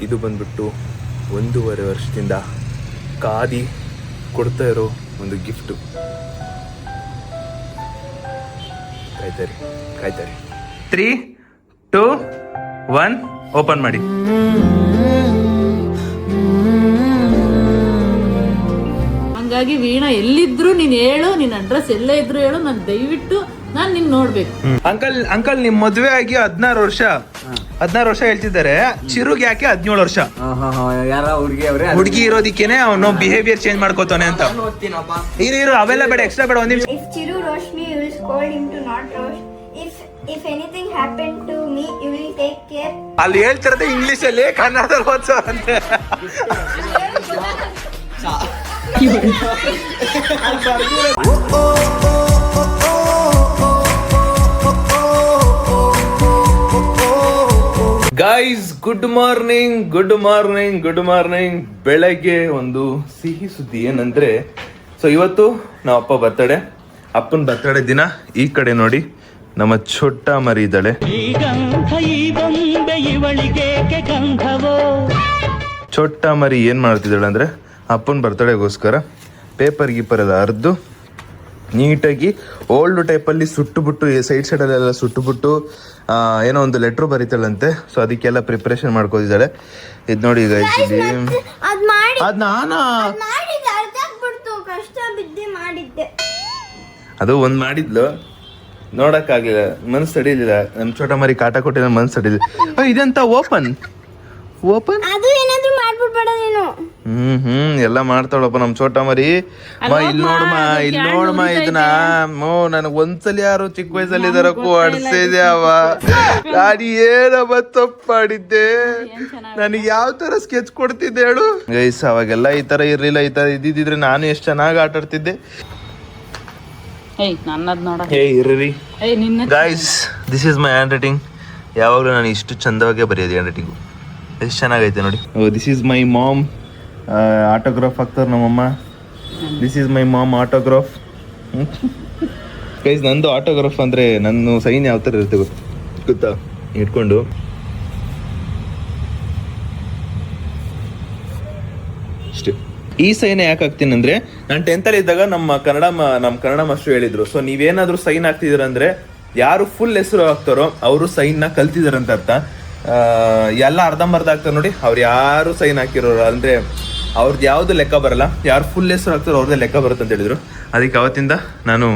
ಇದು ಬಂದ್ಬಿಟ್ಟು 1.5 ವರ್ಷದಿಂದ ಕಾದಿ ಕೊಡ್ತಾ ಇರೋ ಒಂದು ಗಿಫ್ಟು. ಕಾಯ್ತಾರೆ 3, 2, 1 ಓಪನ್ ಮಾಡಿ. ಹಂಗಾಗಿ ವೀಣಾ ಎಲ್ಲಿದ್ರು ನೀನ್ ಹೇಳು, ನಿನ್ ಅಡ್ರೆಸ್ ಎಲ್ಲೇ ಇದ್ರು ಹೇಳು, ನಾನು ದಯವಿಟ್ಟು ನಾನು ನಿನ್ ನೋಡ್ಬೇಕು. ಅಂಕಲ್ ನಿಮ್ ಮದ್ವೆ ಆಗಿ 16 ವರ್ಷ ಹೇಳ್ತಿದ್ದಾರೆ, ಚಿರುಗ್ ಯಾಕೆ 17 ವರ್ಷ? ಹುಡುಗಿ ಇರೋದಿಕ್ಕೇನೆ ಅವನು ಬಿಹೇವಿಯರ್ ಚೇಂಜ್ ಮಾಡ್ಕೋತಾನೆ ಅಂತ. ಇರು ಅವೆಲ್ಲ ಬೇಡ, ಎಕ್ಸ್ಟ್ರಾ ಬೇಡ. ಒಂದ್ ನಿಮಿಷ. If Chiru roast me, you will scold him to not roast. If anything happened to me, you will take care. ಅಲ್ಲಿ ಹೇಳ್ತಿರತ್ತೆ ಇಂಗ್ಲಿಷ್ ಅಲ್ಲಿ, ಕನ್ನಡದಲ್ಲಿ ಓದ್ಸೋರಂತೆ. Guys good morning. ಬೆಳಗ್ಗೆ ಒಂದು ಸಿಹಿ ಸುದ್ದಿ ಏನಂದ್ರೆ, ಸೊ ಇವತ್ತು ನಮ್ಮ ಅಪ್ಪ ಬರ್ತಡೆ. ಅಪ್ಪನ ಬರ್ತಡೆ ದಿನ ಈ ಕಡೆ ನೋಡಿ ನಮ್ಮ ಚೋಟ ಮರಿ ಇದ್ದಾಳೆ. ಚೋಟ ಮರಿ ಏನ್ ಮಾಡ್ತಿದ್ದಾಳೆ ಅಂದ್ರೆ, ಅಪ್ಪನ ಬರ್ತಡೆಗೋಸ್ಕರ ಪೇಪರ್ ಗೀಪರ್ ಎಲ್ಲ ಅರ್ದು ನೀಟಾಗಿ ಓಲ್ಡ್ ಟೈಪಲ್ಲಿ ಸುಟ್ಟುಬಿಟ್ಟು ಸೈಡಲ್ಲೆಲ್ಲ ಸುಟ್ಟುಬಿಟ್ಟು ಏನೋ ಒಂದು ಲೆಟ್ರ್ ಬರೀತಾಳಂತೆ. ಸೊ ಅದಕ್ಕೆಲ್ಲ ಪ್ರಿಪ್ರೇಷನ್ ಮಾಡ್ಕೋತಿದ್ದಾಳೆ. ಇದು ನೋಡಿ ಈಗ ಅದು ಒಂದು ಮಾಡಿದ್ಲು, ನೋಡಕ್ಕಾಗಲಿಲ್ಲ, ಮನ್ಸು ತಡೀಲಿಲ್ಲ. ನಮ್ಮ ಚೋಟ ಮರಿ ಕಾಟ ಕೊಟ್ಟಿಲ್ಲ, ಮನ್ಸು ತಡೀಲಿಲ್ಲ. ಇದೆಂತ ಓಪನ್ ಎಲ್ಲ ಮಾಡ್ತಾಳಪ್ಪ ನಮ್ ಚೋಟ ಮರಿ. ಇಲ್ಲಿ ನೋಡಮ್ಮ ಇದನ್ನ ನನಗ್ ಒಂದ್ಸಲಿ ಯಾರು ಚಿಕ್ಕ ವಯಸ್ಸಲ್ಲಿ ಇದರಕ್ಕೂ ಅಡ್ಸಿದೆ ಅವ. ನಾನು ಏನವ ತಪ್ಪು ಮಾಡಿದ್ದೆ, ನನಗೆ ಯಾವ ತರ ಸ್ಕೆಚ್ ಕೊಡ್ತಿದ್ದೆ ಹೇಳು ಗೈಸ್. ಅವಾಗೆಲ್ಲ ಈ ತರ ಇರ್ಲಿಲ್ಲ, ಈ ತರ ಇದ್ದಿದ್ರೆ ನಾನು ಎಷ್ಟು ಚೆನ್ನಾಗಿ ಆಟ ಆಡ್ತಿದ್ದೆ. Guys this is my hand writing. ಯಾವಾಗಲೂ ನಾನು ಇಷ್ಟು ಚಂದವಾಗೇ ಬರೆಯೋದು ಹ್ಯಾಂಡ್ ರೈಟಿಂಗು. ಎಷ್ಟು ಚೆನ್ನಾಗೈತೆ ನೋಡಿ. This is my mom autograph ಆಗ್ತಾರೆ ನಮ್ಮಮ್ಮ. This is my mom autograph. Guys ನಂದು ಆಟೋಗ್ರಾಫ್ ಅಂದರೆ ನನ್ನ ಸೈನ್ ಯಾವ ಥರ ಇರುತ್ತೆ ಗೊತ್ತಾ? ಇಟ್ಕೊಂಡು ಅಷ್ಟೇ. ಈ ಸೈನ್ ಯಾಕೆ ಹಾಕ್ತೀನಿ ಅಂದರೆ, ನಾನು 10th ಇದ್ದಾಗ ನಮ್ಮ ಕನ್ನಡ ಮಾಸ್ಟರ್ ಹೇಳಿದ್ರು, ಸೊ ನೀವೇನಾದರೂ ಸೈನ್ ಹಾಕ್ತಿದ್ದೀರಂದ್ರೆ ಯಾರು ಫುಲ್ ಹೆಸರು ಹಾಕ್ತಾರೋ ಅವರು ಸೈನ್ನ ಕಲ್ತಿದಾರಂತ ಅರ್ಥ. ಎಲ್ಲ ಅರ್ಧಂಬರ್ಧ ಆಗ್ತಾರೆ ನೋಡಿ, ಅವ್ರು ಯಾರು ಸೈನ್ ಹಾಕಿರೋರು ಅಂದರೆ ಅವ್ರದ್ದು ಯಾವುದು ಲೆಕ್ಕ ಬರಲ್ಲ, ಯಾರು ಫುಲ್ ಹೆಸರು ಹಾಕ್ತಾರೋ ಅವ್ರದ್ದೇ ಲೆಕ್ಕ ಬರುತ್ತೆ ಅಂತ ಹೇಳಿದ್ರು. ಅದಕ್ಕೆ ಅವತ್ತಿಂದ ನಾನು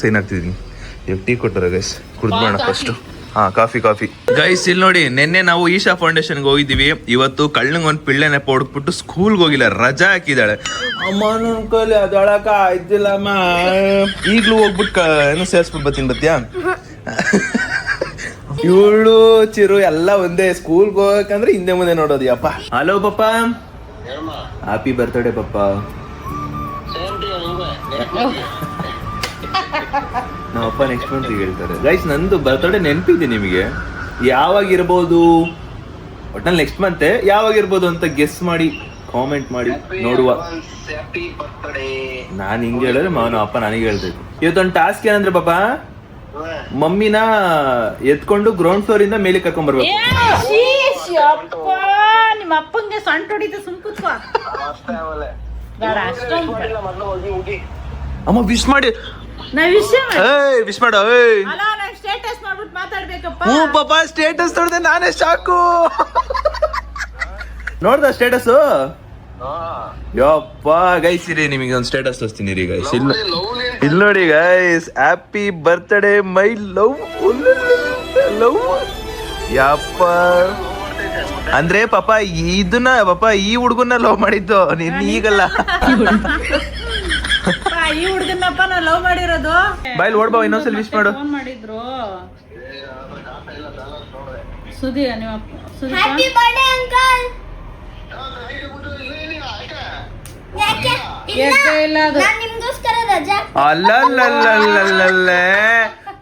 ಸೈನ್ ಹಾಕ್ತಿದ್ದೀನಿ. ಇವಾಗ ಟೀ ಕೊಟ್ಟರು ಗೈಸ್, ಕುಡ್ದ್ಬೇಡ ಫಸ್ಟು. Coffee guys. ಇಲ್ಲಿ ನೋಡಿ, ನಿನ್ನೆ ನಾವು ಈಶಾ ಫೌಂಡೇಶನ್ಗೆ ಹೋಗಿದ್ದೀವಿ. ಇವತ್ತು ಕಳ್ಳಂಗೆ ಒಂದು ಪಿಳ್ಳೆ ನೆಪ ಹೊಡ್ಬಿಟ್ಟು ಸ್ಕೂಲ್ಗೆ ಹೋಗಿಲ್ಲ, ರಜಾ ಹಾಕಿದ್ದಾಳೆ. ಅಮ್ಮ ನನ್ನ ಕೈಲಿ ಅದೊಳಕ ಆಯ್ತಿಲ್ಲಮ್ಮ, ಈಗಲೂ ಹೋಗ್ಬಿಟ್ಟು ಏನು ಸೇರಿಸ್ಬಿಟ್ಟು ಬತ್ತೀಯಾ? ಇವಳು ಚಿರು ಎಲ್ಲ ಒಂದೇ, ಸ್ಕೂಲ್ಗೆ ಹೋಗಬೇಕಂದ್ರೆ ಹಿಂದೆ ಮುಂದೆ ನೋಡೋದು. ಯಪ್ಪ ಹಲೋ ಪಪ್ಪ, ಹ್ಯಾಪಿ ಬರ್ತ್ಡೇ ಪಪ್ಪ. ನಮ್ಮಪ್ಪ ನೆಕ್ಸ್ಟ್ ಮಂತ್ ಹೇಳ್ತಾರೆ. ಗೈಸ್ ನಂದು ಬರ್ತ್ಡೇ ನೆನಪಿದೆ ನಿಮಗೆ? ಯಾವಾಗಿರ್ಬೋದು, ಒಟ್ಟಲ್ಲಿ ನೆಕ್ಸ್ಟ್ ಮಂತೆ ಯಾವಾಗಿರ್ಬೋದು ಅಂತ ಗೆಸ್ ಮಾಡಿ ಕಾಮೆಂಟ್ ಮಾಡಿ ನೋಡುವ. ನಾನು ಹಿಂಗೆ ಹೇಳಿದ್ರೆ ಮಾವನ ಅಪ್ಪ ನನಗೆ ಹೇಳ್ತೈತೆ. ಇವತ್ತೊಂದು ಟಾಸ್ಕ್ ಏನಂದ್ರೆ ಪಾಪ, ಮಮ್ಮಿನ ಎತ್ಕೊಂಡು ಗ್ರೌಂಡ್ ಫ್ಲೋರ್ ಇಂದ ಮೇಲೆ ಕರ್ಕೊಂಡ್ ಬರ್ಬೇಕು. ನಿಮ್ಮ ಅಪ್ಪಂಗೆ ಸೊಂಟ ಹೊಡಿತ ಸುಮ್ಕುತ್ಕೋ. ಅಮ್ಮ ವಿಶ್ ಮಾಡಿ, ವಿಶ್ ಮಾಡು. ಸ್ಟೇಟಸ್ ಮಾಡ್ಬಿಟ್ಟು ಮಾತಾಡ್ಬೇಕಪ್ಪ. ಹ್ಞೂ ಪಾಪ, ಸ್ಟೇಟಸ್ ನೋಡಿದೆ ನಾನೇ ಶಾಕು. ನೋಡ್ದ ಸ್ಟೇಟಸ್? ಯಪ್ಪ ಗೈಸ್, ಇರಿ ನಿಮಗೆ ಒಂದು ಸ್ಟೇಟಸ್ ತೋರಿಸ್ತೀನಿ ರೀ ಗೈಸ್. ಇಲ್ಲಿ ನೋಡಿ guys, happy birthday my love. ಯಪ್ಪ ಅಂದ್ರೆ ಪಾಪ ಇದನ್ನ ಈ ಹುಡುಗನ್ನ ಲವ್ ಮಾಡಿದ್ದು ನೀನ್, ಈಗಲ್ಲ. ಈ ಹುಡುಗನಪ್ಪ ನಾ ಲವ್ ಮಾಡಿರೋದು. ಬಾಯ್ಲ್ ಓಡ್ಬಾ, ಇನ್ನೊಂದ್ಸಲ ವಿಶ್ ಮಾಡು. ಫೋನ್ ಮಾಡಿದ್ರು ಸುದಿ, ಹ್ಯಾಪಿ ಬರ್ತ್ಡೇ ಅಂಕಲ್. ಅಲ್ಲಲ್ಲಲ್ಲಲ್ಲಲ್ಲ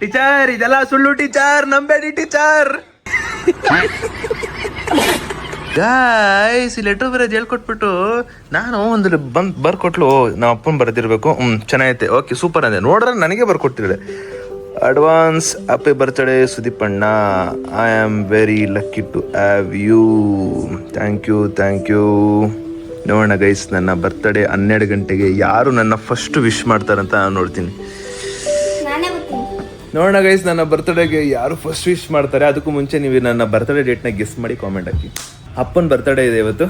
ಟೀಚರ್, ಇದೆಲ್ಲ ಸುಳ್ಳು ಟೀಚರ್, ನಂಬೇಡಿ ಟೀಚರ್. ಗಾಯ್ಸ್, ಈ ಲೆಟರ್ ಬರೋದು ಹೇಳ್ಕೊಟ್ಬಿಟ್ಟು ನಾನು ಒಂದು ಬರ್ಕೊಟ್ಲು. ನಮ್ಮ ಅಪ್ಪನ ಬರ್ದಿರ್ಬೇಕು. ಚೆನ್ನಾಗೈತೆ, ಓಕೆ ಸೂಪರ್ ಅಂದೆ. ನೋಡ್ರೆ ನನಗೆ ಬರ್ಕೊಟ್ಟಿರಡೆ. ಅಡ್ವಾನ್ಸ್ ಹ್ಯಾಪಿ ಬರ್ತ್ಡೇ ಸುದೀಪಣ್ಣ. I am very lucky to have you. Thank you. ನೋಡೋಣ ಗೈಸ್, ನನ್ನ ಬರ್ತ್ಡೇ 12 ಗಂಟೆಗೆ ಯಾರು ನನ್ನ ಫಸ್ಟ್ ವಿಶ್ ಮಾಡ್ತಾರಂತ ನಾನು ನೋಡ್ತೀನಿ. ನಾನೇ ಬರ್ತೀನಿ. ನೋಡೋಣ ಗೈಸ್, ನನ್ನ ಬರ್ತ್ಡೇಗೆ ಯಾರು ಫಸ್ಟ್ ವಿಶ್ ಮಾಡ್ತಾರೆ. ಅದಕ್ಕೂ ಮುಂಚೆ ನೀವು ನನ್ನ ಬರ್ತ್ಡೇ ಡೇಟ್ನ ಗೆಸ್ ಮಾಡಿ ಕಾಮೆಂಟ್ ಹಾಕಿ. ಅಪ್ಪನ ಬರ್ತ್ಡೇ ಇದೆ ಇವತ್ತು,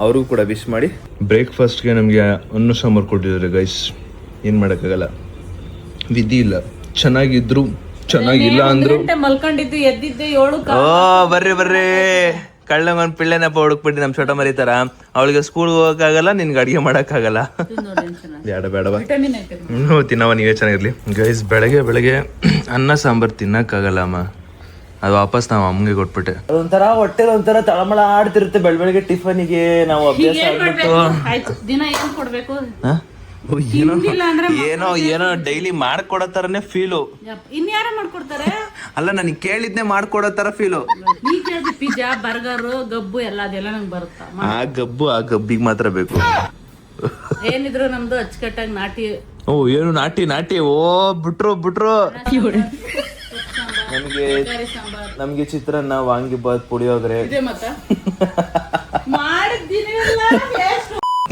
ಅವ್ರಿಗೂ ಕೂಡ ವಿಶ್ ಮಾಡಿ. ಬ್ರೇಕ್ಫಾಸ್ಟ್ಗೆ ನಮಗೆ ಅನ್ನ ಸಾಂಬಾರು ಕೊಟ್ಟಿದ್ದಾರೆ ಗೈಸ್, ಏನು ಮಾಡೋಕ್ಕಾಗಲ್ಲ, ವಿಧಿ ಇಲ್ಲ. ಚೆನ್ನಾಗಿದ್ರು ಚೆನ್ನಾಗಿಲ್ಲ ಅಂದ್ರು. ಮಲ್ಕೊಂಡಿದ್ದು ಎದ್ದಿದ್ದೆ 7 ಓ ಬರ್ರಿ ಕಳ್ಳಂಗೊಂದು ಪಿಳ್ಳೆನಪ್ಪ ಹುಡುಕ್ಬಿಟ್ಟು ನಮ್ಮ ಚೋಟ ಮರಿತಾರ. ಅವಳಿಗೆ ಸ್ಕೂಲ್ಗೆ ಹೋಗೋಕ್ಕಾಗಲ್ಲ, ನಿನ್ಗೆ ಅಡುಗೆ ಮಾಡೋಕ್ಕಾಗಲ್ಲ. ಬೇಡವಾ ತಿನ್ನವ, ನೀವೇ ಚೆನ್ನಾಗಿರ್ಲಿ. ಗೈಸ್ ಬೆಳಗ್ಗೆ ಅನ್ನ ಸಾಂಬಾರು ತಿನ್ನಕ್ಕಾಗಲ್ಲ ಅಮ್ಮ, ಅದು ವಾಪಸ್ ನಾವು ಅಮ್ಮಗೆ ಕೊಟ್ಬಿಟ್ಟೆ. ಅದೊಂಥರ ಹೊಟ್ಟೆಲಿ ಒಂಥರ ತಳಮಳ ಆಡ್ತಿರುತ್ತೆ ಬೆಳಗ್ಗೆ ಟಿಫನಿಗೆ. ನಾವು ಅಭ್ಯಾಸ ಆಗ್ಬಿಟ್ಟು ದಿನ ಏನ್ ಕೊಡ್ಬೇಕು, ಏನೋ ಡೈಲಿ ಮಾಡ್ಕೊಡೋ ತರನೇ ಫೀಲು. ಇನ್ಯಾರ ಮಾಡ್ಕೊಡ್ತಾರೆ? ಅಲ್ಲ, ನನಗೆ ಕೇಳಿದ್ನೆ ಮಾಡ್ಕೊಡೋ ತರ ಫೀಲು. ಪಿಜ್ಜಾ ಬರ್ಗರ್ ಗಬ್ಬು ಎಲ್ಲ ಅದೆಲ್ಲ ನಂಗೆ ಬರುತ್ತಾ? ಆ ಗಬ್ಬಿಗೆ ಮಾತ್ರ ಬೇಕು. ಏನಿದ್ರು ನಮ್ದು ಅಚ್ಚುಕಟ್ಟಾಗಿ ನಾಟಿ. ಓ ಏನು ನಾಟಿ ಓ ಬಿಟ್ರು ನಮ್ಗೆ ಚಿತ್ರಾನ್ನ, ವಾಂಗಿಬಾತ್, ಪುಳಿಯೋಗರೆ.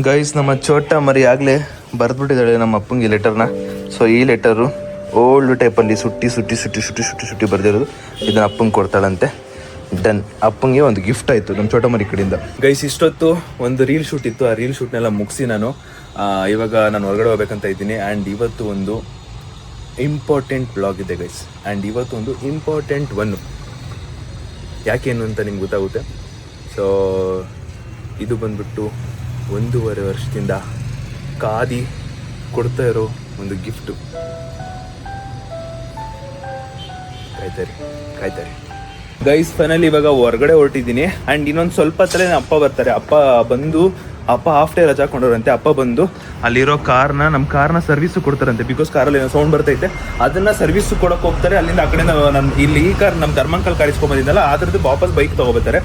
ಗೈಸ್, ನಮ್ಮ ಚೋಟ ಮರಿ ಆಗ್ಲೇ ಬರ್ದ್ಬಿಟ್ಟಿದ್ದಾಳೆ ನಮ್ಮ ಅಪ್ಪಂಗೆ ಲೆಟರ್ನ. ಸೊ ಈ ಲೆಟರು ಓಲ್ಡ್ ಟೈಪಲ್ಲಿ ಸುಟ್ಟಿ ಬರ್ದಿರೋದು. ಇದನ್ನ ಅಪ್ಪಂಗೆ ಕೊಡ್ತಾಳಂತೆ. ಡನ್. ಅಪ್ಪಂಗೆ ಒಂದು ಗಿಫ್ಟ್ ಆಯಿತು ನಮ್ಮ ಚೋಟ ಮರಿ ಕಡೆಯಿಂದ. ಗೈಸ್, ಇಷ್ಟೊತ್ತು ಒಂದು ರೀಲ್ ಶೂಟ್ ಇತ್ತು, ಆ ರೀಲ್ ಶೂಟ್ನೆಲ್ಲ ಮುಗಿಸಿ ನಾನು ಇವಾಗ ಹೊರಗಡೆ ಹೋಗ್ಬೇಕಂತ ಇದ್ದೀನಿ. ಆ್ಯಂಡ್ ಇವತ್ತು ಒಂದು ಇಂಪಾರ್ಟೆಂಟ್ ಬ್ಲಾಗ್ ಇದೆ ಗೈಸ್. ಆ್ಯಂಡ್ ಇವತ್ತು ಒಂದು ಇಂಪಾರ್ಟೆಂಟ್ ಯಾಕೇನು ಅಂತ ನಿಮ್ಗೆ ಗೊತ್ತಾಗುತ್ತೆ. ಸೊ ಇದು ಬಂದ್ಬಿಟ್ಟು 1.5 ವರ್ಷದಿಂದ ಕಾದಿ ಕೊಡ್ತಾ ಇರೋ ಒಂದು ಗಿಫ್ಟು. ಕಾಯ್ತಾರೆ ಗೈಸ್. ಫೈನಲಿ ಇವಾಗ ಹೊರಗಡೆ ಹೊರಟಿದ್ದೀನಿ. ಆ್ಯಂಡ್ ಇನ್ನೊಂದು ಸ್ವಲ್ಪ ಹೊತ್ತಲ್ಲೇ ಅಪ್ಪ ಬರ್ತಾರೆ. ಅಪ್ಪ ಹಾಫ್ ಡೇ ರಜಾ ಕೊಂಡವ್ರಂತೆ. ಅಪ್ಪ ಬಂದು ಅಲ್ಲಿರೋ ನಮ್ಮ ಕಾರ್ನ ಸರ್ವಿಸು ಕೊಡ್ತಾರಂತೆ. ಬಿಕಾಸ್ ಕಾರಲ್ಲಿ ಏನೋ ಸೌಂಡ್ ಬರ್ತೈತೆ, ಅದನ್ನ ಸರ್ವಿಸು ಕೊಡೋಕೆ ಹೋಗ್ತಾರೆ. ಅಲ್ಲಿಂದ ಆ ಕಡೆಯಿಂದ ಇಲ್ಲಿ ಈ ಕಾರ್ ನಮ್ಮ ಧರ್ಮಂಕಲ್ ಕಾರ್ ಇಸ್ಕೊಂಬಂದಿದ್ದಲ್ಲ, ಅದ್ರದ್ದು ವಾಪಸ್ ಬೈಕ್ ತೊಗೊಬರ್ತಾರೆ.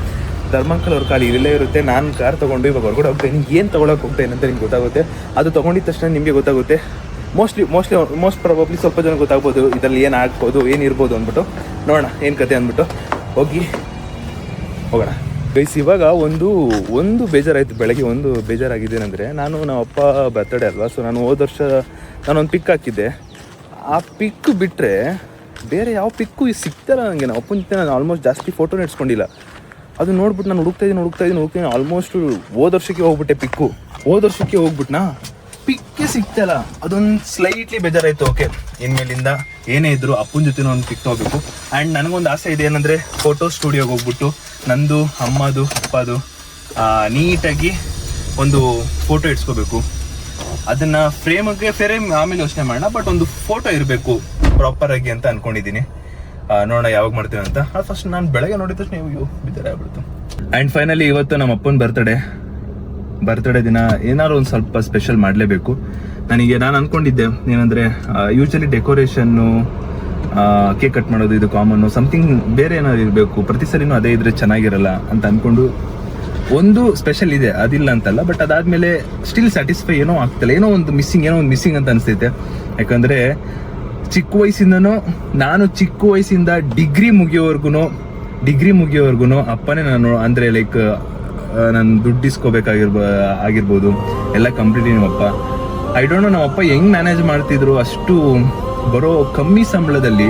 ಧರ್ಮಂಕಲ್ ಅವ್ರ ಕಾಲಿ ಇರಲೇ ಇರುತ್ತೆ. ನಾನು ಕಾರ್ ತೊಗೊಂಡು ಇವಾಗ ಹೊರಗಡೆ ಹೋಗ್ತೇನೆ. ಏನು ತೊಗೊಳಕ್ಕೆ ಹೋಗ್ತೇನೆ ಅಂತ ನಿಮ್ಗೆ ಗೊತ್ತಾಗುತ್ತೆ. ಅದು ತೊಗೊಂಡಿದ್ದ ತಕ್ಷಣ ನಿಮಗೆ ಗೊತ್ತಾಗುತ್ತೆ. ಮೋಸ್ಟ್ ಪ್ರಾಬಬ್ಲಿ ಸ್ವಲ್ಪ ಜನ ಗೊತ್ತಾಗ್ಬೋದು ಇದರಲ್ಲಿ ಏನು ಆಗ್ಬೋದು, ಏನಿರ್ಬೋದು ಅಂದ್ಬಿಟ್ಟು. ನೋಡೋಣ ಏನು ಕತೆ ಅಂದ್ಬಿಟ್ಟು ಹೋಗೋಣ ಗೈಸ್. ಇವಾಗ ಒಂದು ಬೇಜಾರಾಯಿತು. ಬೆಳಗ್ಗೆ ಒಂದು ಬೇಜಾರಾಗಿದ್ದೇನೆಂದರೆ, ನಮ್ಮ ಅಪ್ಪ ಬರ್ತಡೇ ಅಲ್ವಾ. ಸೊ ನಾನು ಹೋದ ವರ್ಷ ನಾನೊಂದು ಪಿಕ್ ಹಾಕಿದ್ದೆ. ಆ ಪಿಕ್ ಬಿಟ್ಟರೆ ಬೇರೆ ಯಾವ ಪಿಕ್ಕು ಸಿಗ್ತಾರ ನನಗೆ. ನಮ್ಮ ಅಪ್ಪನ ಜೊತೆ ನಾನು ಆಲ್ಮೋಸ್ಟ್ ಜಾಸ್ತಿ ಫೋಟೋನ ಇಡ್ಸ್ಕೊಂಡಿಲ್ಲ. ಅದು ನೋಡ್ಬಿಟ್ಟು ನಾನು ಹುಡುಕ್ತಾ ಇದ್ದೀನಿ. ಆಲ್ಮೋಸ್ಟ್ ಹೋದ ವರ್ಷಕ್ಕೆ ಹೋಗ್ಬಿಟ್ಟೆ ಪಿಕ್ಕು. ಹೋಗ್ಬಿಟ್ನಾ ಪಿಕ್ಕೇ ಸಿಗ್ತಾಯಿಲ್ಲ. ಅದೊಂದು ಸ್ಲೈಟ್ಲಿ ಬೇಜಾರಾಯಿತು. ಓಕೆ, ಇನ್ಮೇಲಿಂದ ಏನೇ ಇದ್ರು ಅಪ್ಪನ ಜೊತೆ ಒಂದು ಪಿಕ್ ತೊಗೋಬೇಕು. ಆ್ಯಂಡ್ ನನಗೊಂದು ಆಸೆ ಇದೆ, ಏನಂದರೆ ಫೋಟೋ ಸ್ಟುಡಿಯೋಗೆ ಹೋಗ್ಬಿಟ್ಟು ನಂದು, ಅಮ್ಮದು, ಅಪ್ಪದು ನೀಟಾಗಿ ಒಂದು ಫೋಟೋ ಇಡ್ಸ್ಕೋಬೇಕು. ಅದನ್ನು ಫ್ರೇಮ್ ಆಮೇಲೆ ಯೋಚನೆ ಮಾಡೋಣ. ಬಟ್ ಒಂದು ಫೋಟೋ ಇರಬೇಕು ಪ್ರಾಪರಾಗಿ ಅಂತ ಅಂದ್ಕೊಂಡಿದ್ದೀನಿ. ನೋಡೋಣ ಯಾವಾಗ ಮಾಡ್ತೇವೆ ಅಂತ. ಫಸ್ಟ್ ನಾನು ಬೆಳಗ್ಗೆ ನೋಡಿದ ತಕ್ಷಣ ಬೇಜಾರಾಗ್ಬಿಡ್ತು. ಆ್ಯಂಡ್ ಫೈನಲಿ ಇವತ್ತು ನಮ್ಮ ಅಪ್ಪನ ಬರ್ತ್ಡೇ ದಿನ ಏನಾದ್ರು ಒಂದು ಸ್ವಲ್ಪ ಸ್ಪೆಷಲ್ ಮಾಡಲೇಬೇಕು. ನಾನು ಅಂದ್ಕೊಂಡಿದ್ದೆ ಏನಂದರೆ, ಯೂಶಲಿ ಡೆಕೋರೇಷನ್ನು, ಕೇಕ್ ಕಟ್ ಮಾಡೋದು ಇದು ಕಾಮನ್ನು, ಸಮಥಿಂಗ್ ಬೇರೆ ಏನಾದ್ರು ಇರಬೇಕು. ಪ್ರತಿ ಸರಿನೂ ಅದೇ ಇದ್ರೆ ಚೆನ್ನಾಗಿರಲ್ಲ ಅಂತ ಅಂದ್ಕೊಂಡು ಒಂದು ಸ್ಪೆಷಲ್ ಇದೆ, ಅದಿಲ್ಲ ಅಂತಲ್ಲ. ಬಟ್ ಅದಾದಮೇಲೆ ಸ್ಟಿಲ್ ಸ್ಯಾಟಿಸ್ಫೈ ಏನೋ ಆಗ್ತಿಲ್ಲ. ಏನೋ ಒಂದು ಮಿಸ್ಸಿಂಗ್ ಅಂತ ಅನಿಸ್ತೈತೆ. ಯಾಕಂದರೆ ಚಿಕ್ಕ ವಯಸ್ಸಿಂದ ಡಿಗ್ರಿ ಮುಗಿಯೋವರೆಗೂ ಅಪ್ಪನೇ ನಾನು, ಅಂದರೆ ಲೈಕ್ ನಾನು ದುಡ್ಡು ಇಸ್ಕೋಬೇಕಾಗಿರ್ಬೋದು ಎಲ್ಲ ಕಂಪ್ಲೀಟ್ಲಿ ನಮ್ಮಪ್ಪ. ಐ ಡೋಂಟ್ ನೋ ನಮ್ಮಪ್ಪ ಹೆಂಗ್ ಮ್ಯಾನೇಜ್ ಮಾಡ್ತಿದ್ರು. ಅಷ್ಟು ಬರೋ ಕಮ್ಮಿ ಸಂಬಳದಲ್ಲಿ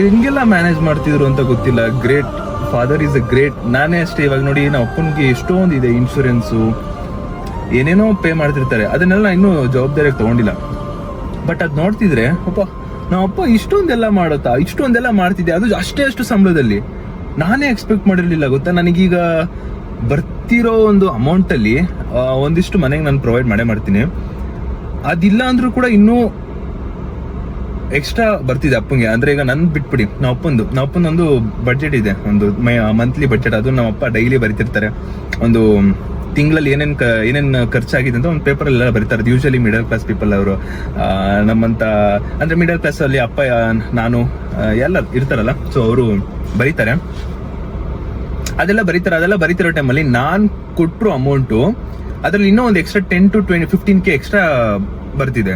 ಹೆಂಗೆಲ್ಲ ಮ್ಯಾನೇಜ್ ಮಾಡ್ತಿದ್ರು ಅಂತ ಗೊತ್ತಿಲ್ಲ. Great, father is a great. ನಾನೇ ಅಷ್ಟೇ. ಇವಾಗ ನೋಡಿ, ನಮ್ಮ ಅಪ್ಪನಿಗೆ ಎಷ್ಟೊಂದು ಇದೆ, ಇನ್ಶೂರೆನ್ಸು ಏನೇನೋ ಪೇ ಮಾಡ್ತಿರ್ತಾರೆ. ಅದನ್ನೆಲ್ಲ ಇನ್ನೂ ಜವಾಬ್ದಾರಿಯಾಗಿ ತೊಗೊಂಡಿಲ್ಲ. ಬಟ್ ಅದು ನೋಡ್ತಿದ್ರೆ ನಮ್ಮಪ್ಪ ಇಷ್ಟೊಂದೆಲ್ಲ ಮಾಡ್ತಿದ್ದೆ, ಅದು ಅಷ್ಟು ಸಂಬಳದಲ್ಲಿ. ನಾನೇ ಎಕ್ಸ್ಪೆಕ್ಟ್ ಮಾಡಿರಲಿಲ್ಲ ಗೊತ್ತಾ. ನನಗೀಗ ಬರ್ತಿರೋ ಒಂದು ಅಮೌಂಟಲ್ಲಿ ಒಂದಿಷ್ಟು ಮನೆಗೆ ನಾನು ಪ್ರೊವೈಡ್ ಮಾಡ್ತೀನಿ. ಅದಿಲ್ಲ ಅಂದ್ರೂ ಕೂಡ ಇನ್ನೂ ಎಕ್ಸ್ಟ್ರಾ ಬರ್ತಿದೆ ಅಪ್ಪಂಗೆ. ಅಂದರೆ ಈಗ ನನ್ನ ಬಿಟ್ಬಿಡಿ, ನಮ್ಮಪ್ಪಂದೊಂದು ಬಡ್ಜೆಟ್ ಇದೆ, ಒಂದು ಮಂತ್ಲಿ ಬಡ್ಜೆಟ್. ಅದು ನಮ್ಮಪ್ಪ ಡೈಲಿ ಬರಿತಿರ್ತಾರೆ. ಒಂದು ತಿಂಗಳಲ್ಲಿ ಏನೇನು ಖರ್ಚಾಗಿದೆ ಅಂತ ಒಂದು ಪೇಪರಲ್ಲೆಲ್ಲ ಬರೀತಾರೆ. ಯೂಶಲಿ ಮಿಡಲ್ ಕ್ಲಾಸ್ ಪೀಪಲ್ ಅವರು, ನಮ್ಮಂಥ ಅಂದರೆ ಮಿಡಲ್ ಕ್ಲಾಸಲ್ಲಿ ಅಪ್ಪ, ನಾನು ಎಲ್ಲ ಇರ್ತಾರಲ್ಲ, ಸೊ ಅವರು ಬರೀತಾರೆ. ಅದೆಲ್ಲ ಬರೀತಿರೋ ಟೈಮಲ್ಲಿ ನಾನು ಕೊಟ್ಟರು ಅಮೌಂಟು, ಅದರಲ್ಲಿ ಇನ್ನೂ ಒಂದು ಎಕ್ಸ್ಟ್ರಾ 10 to 15K ಎಕ್ಸ್ಟ್ರಾ ಬರ್ತಿದೆ.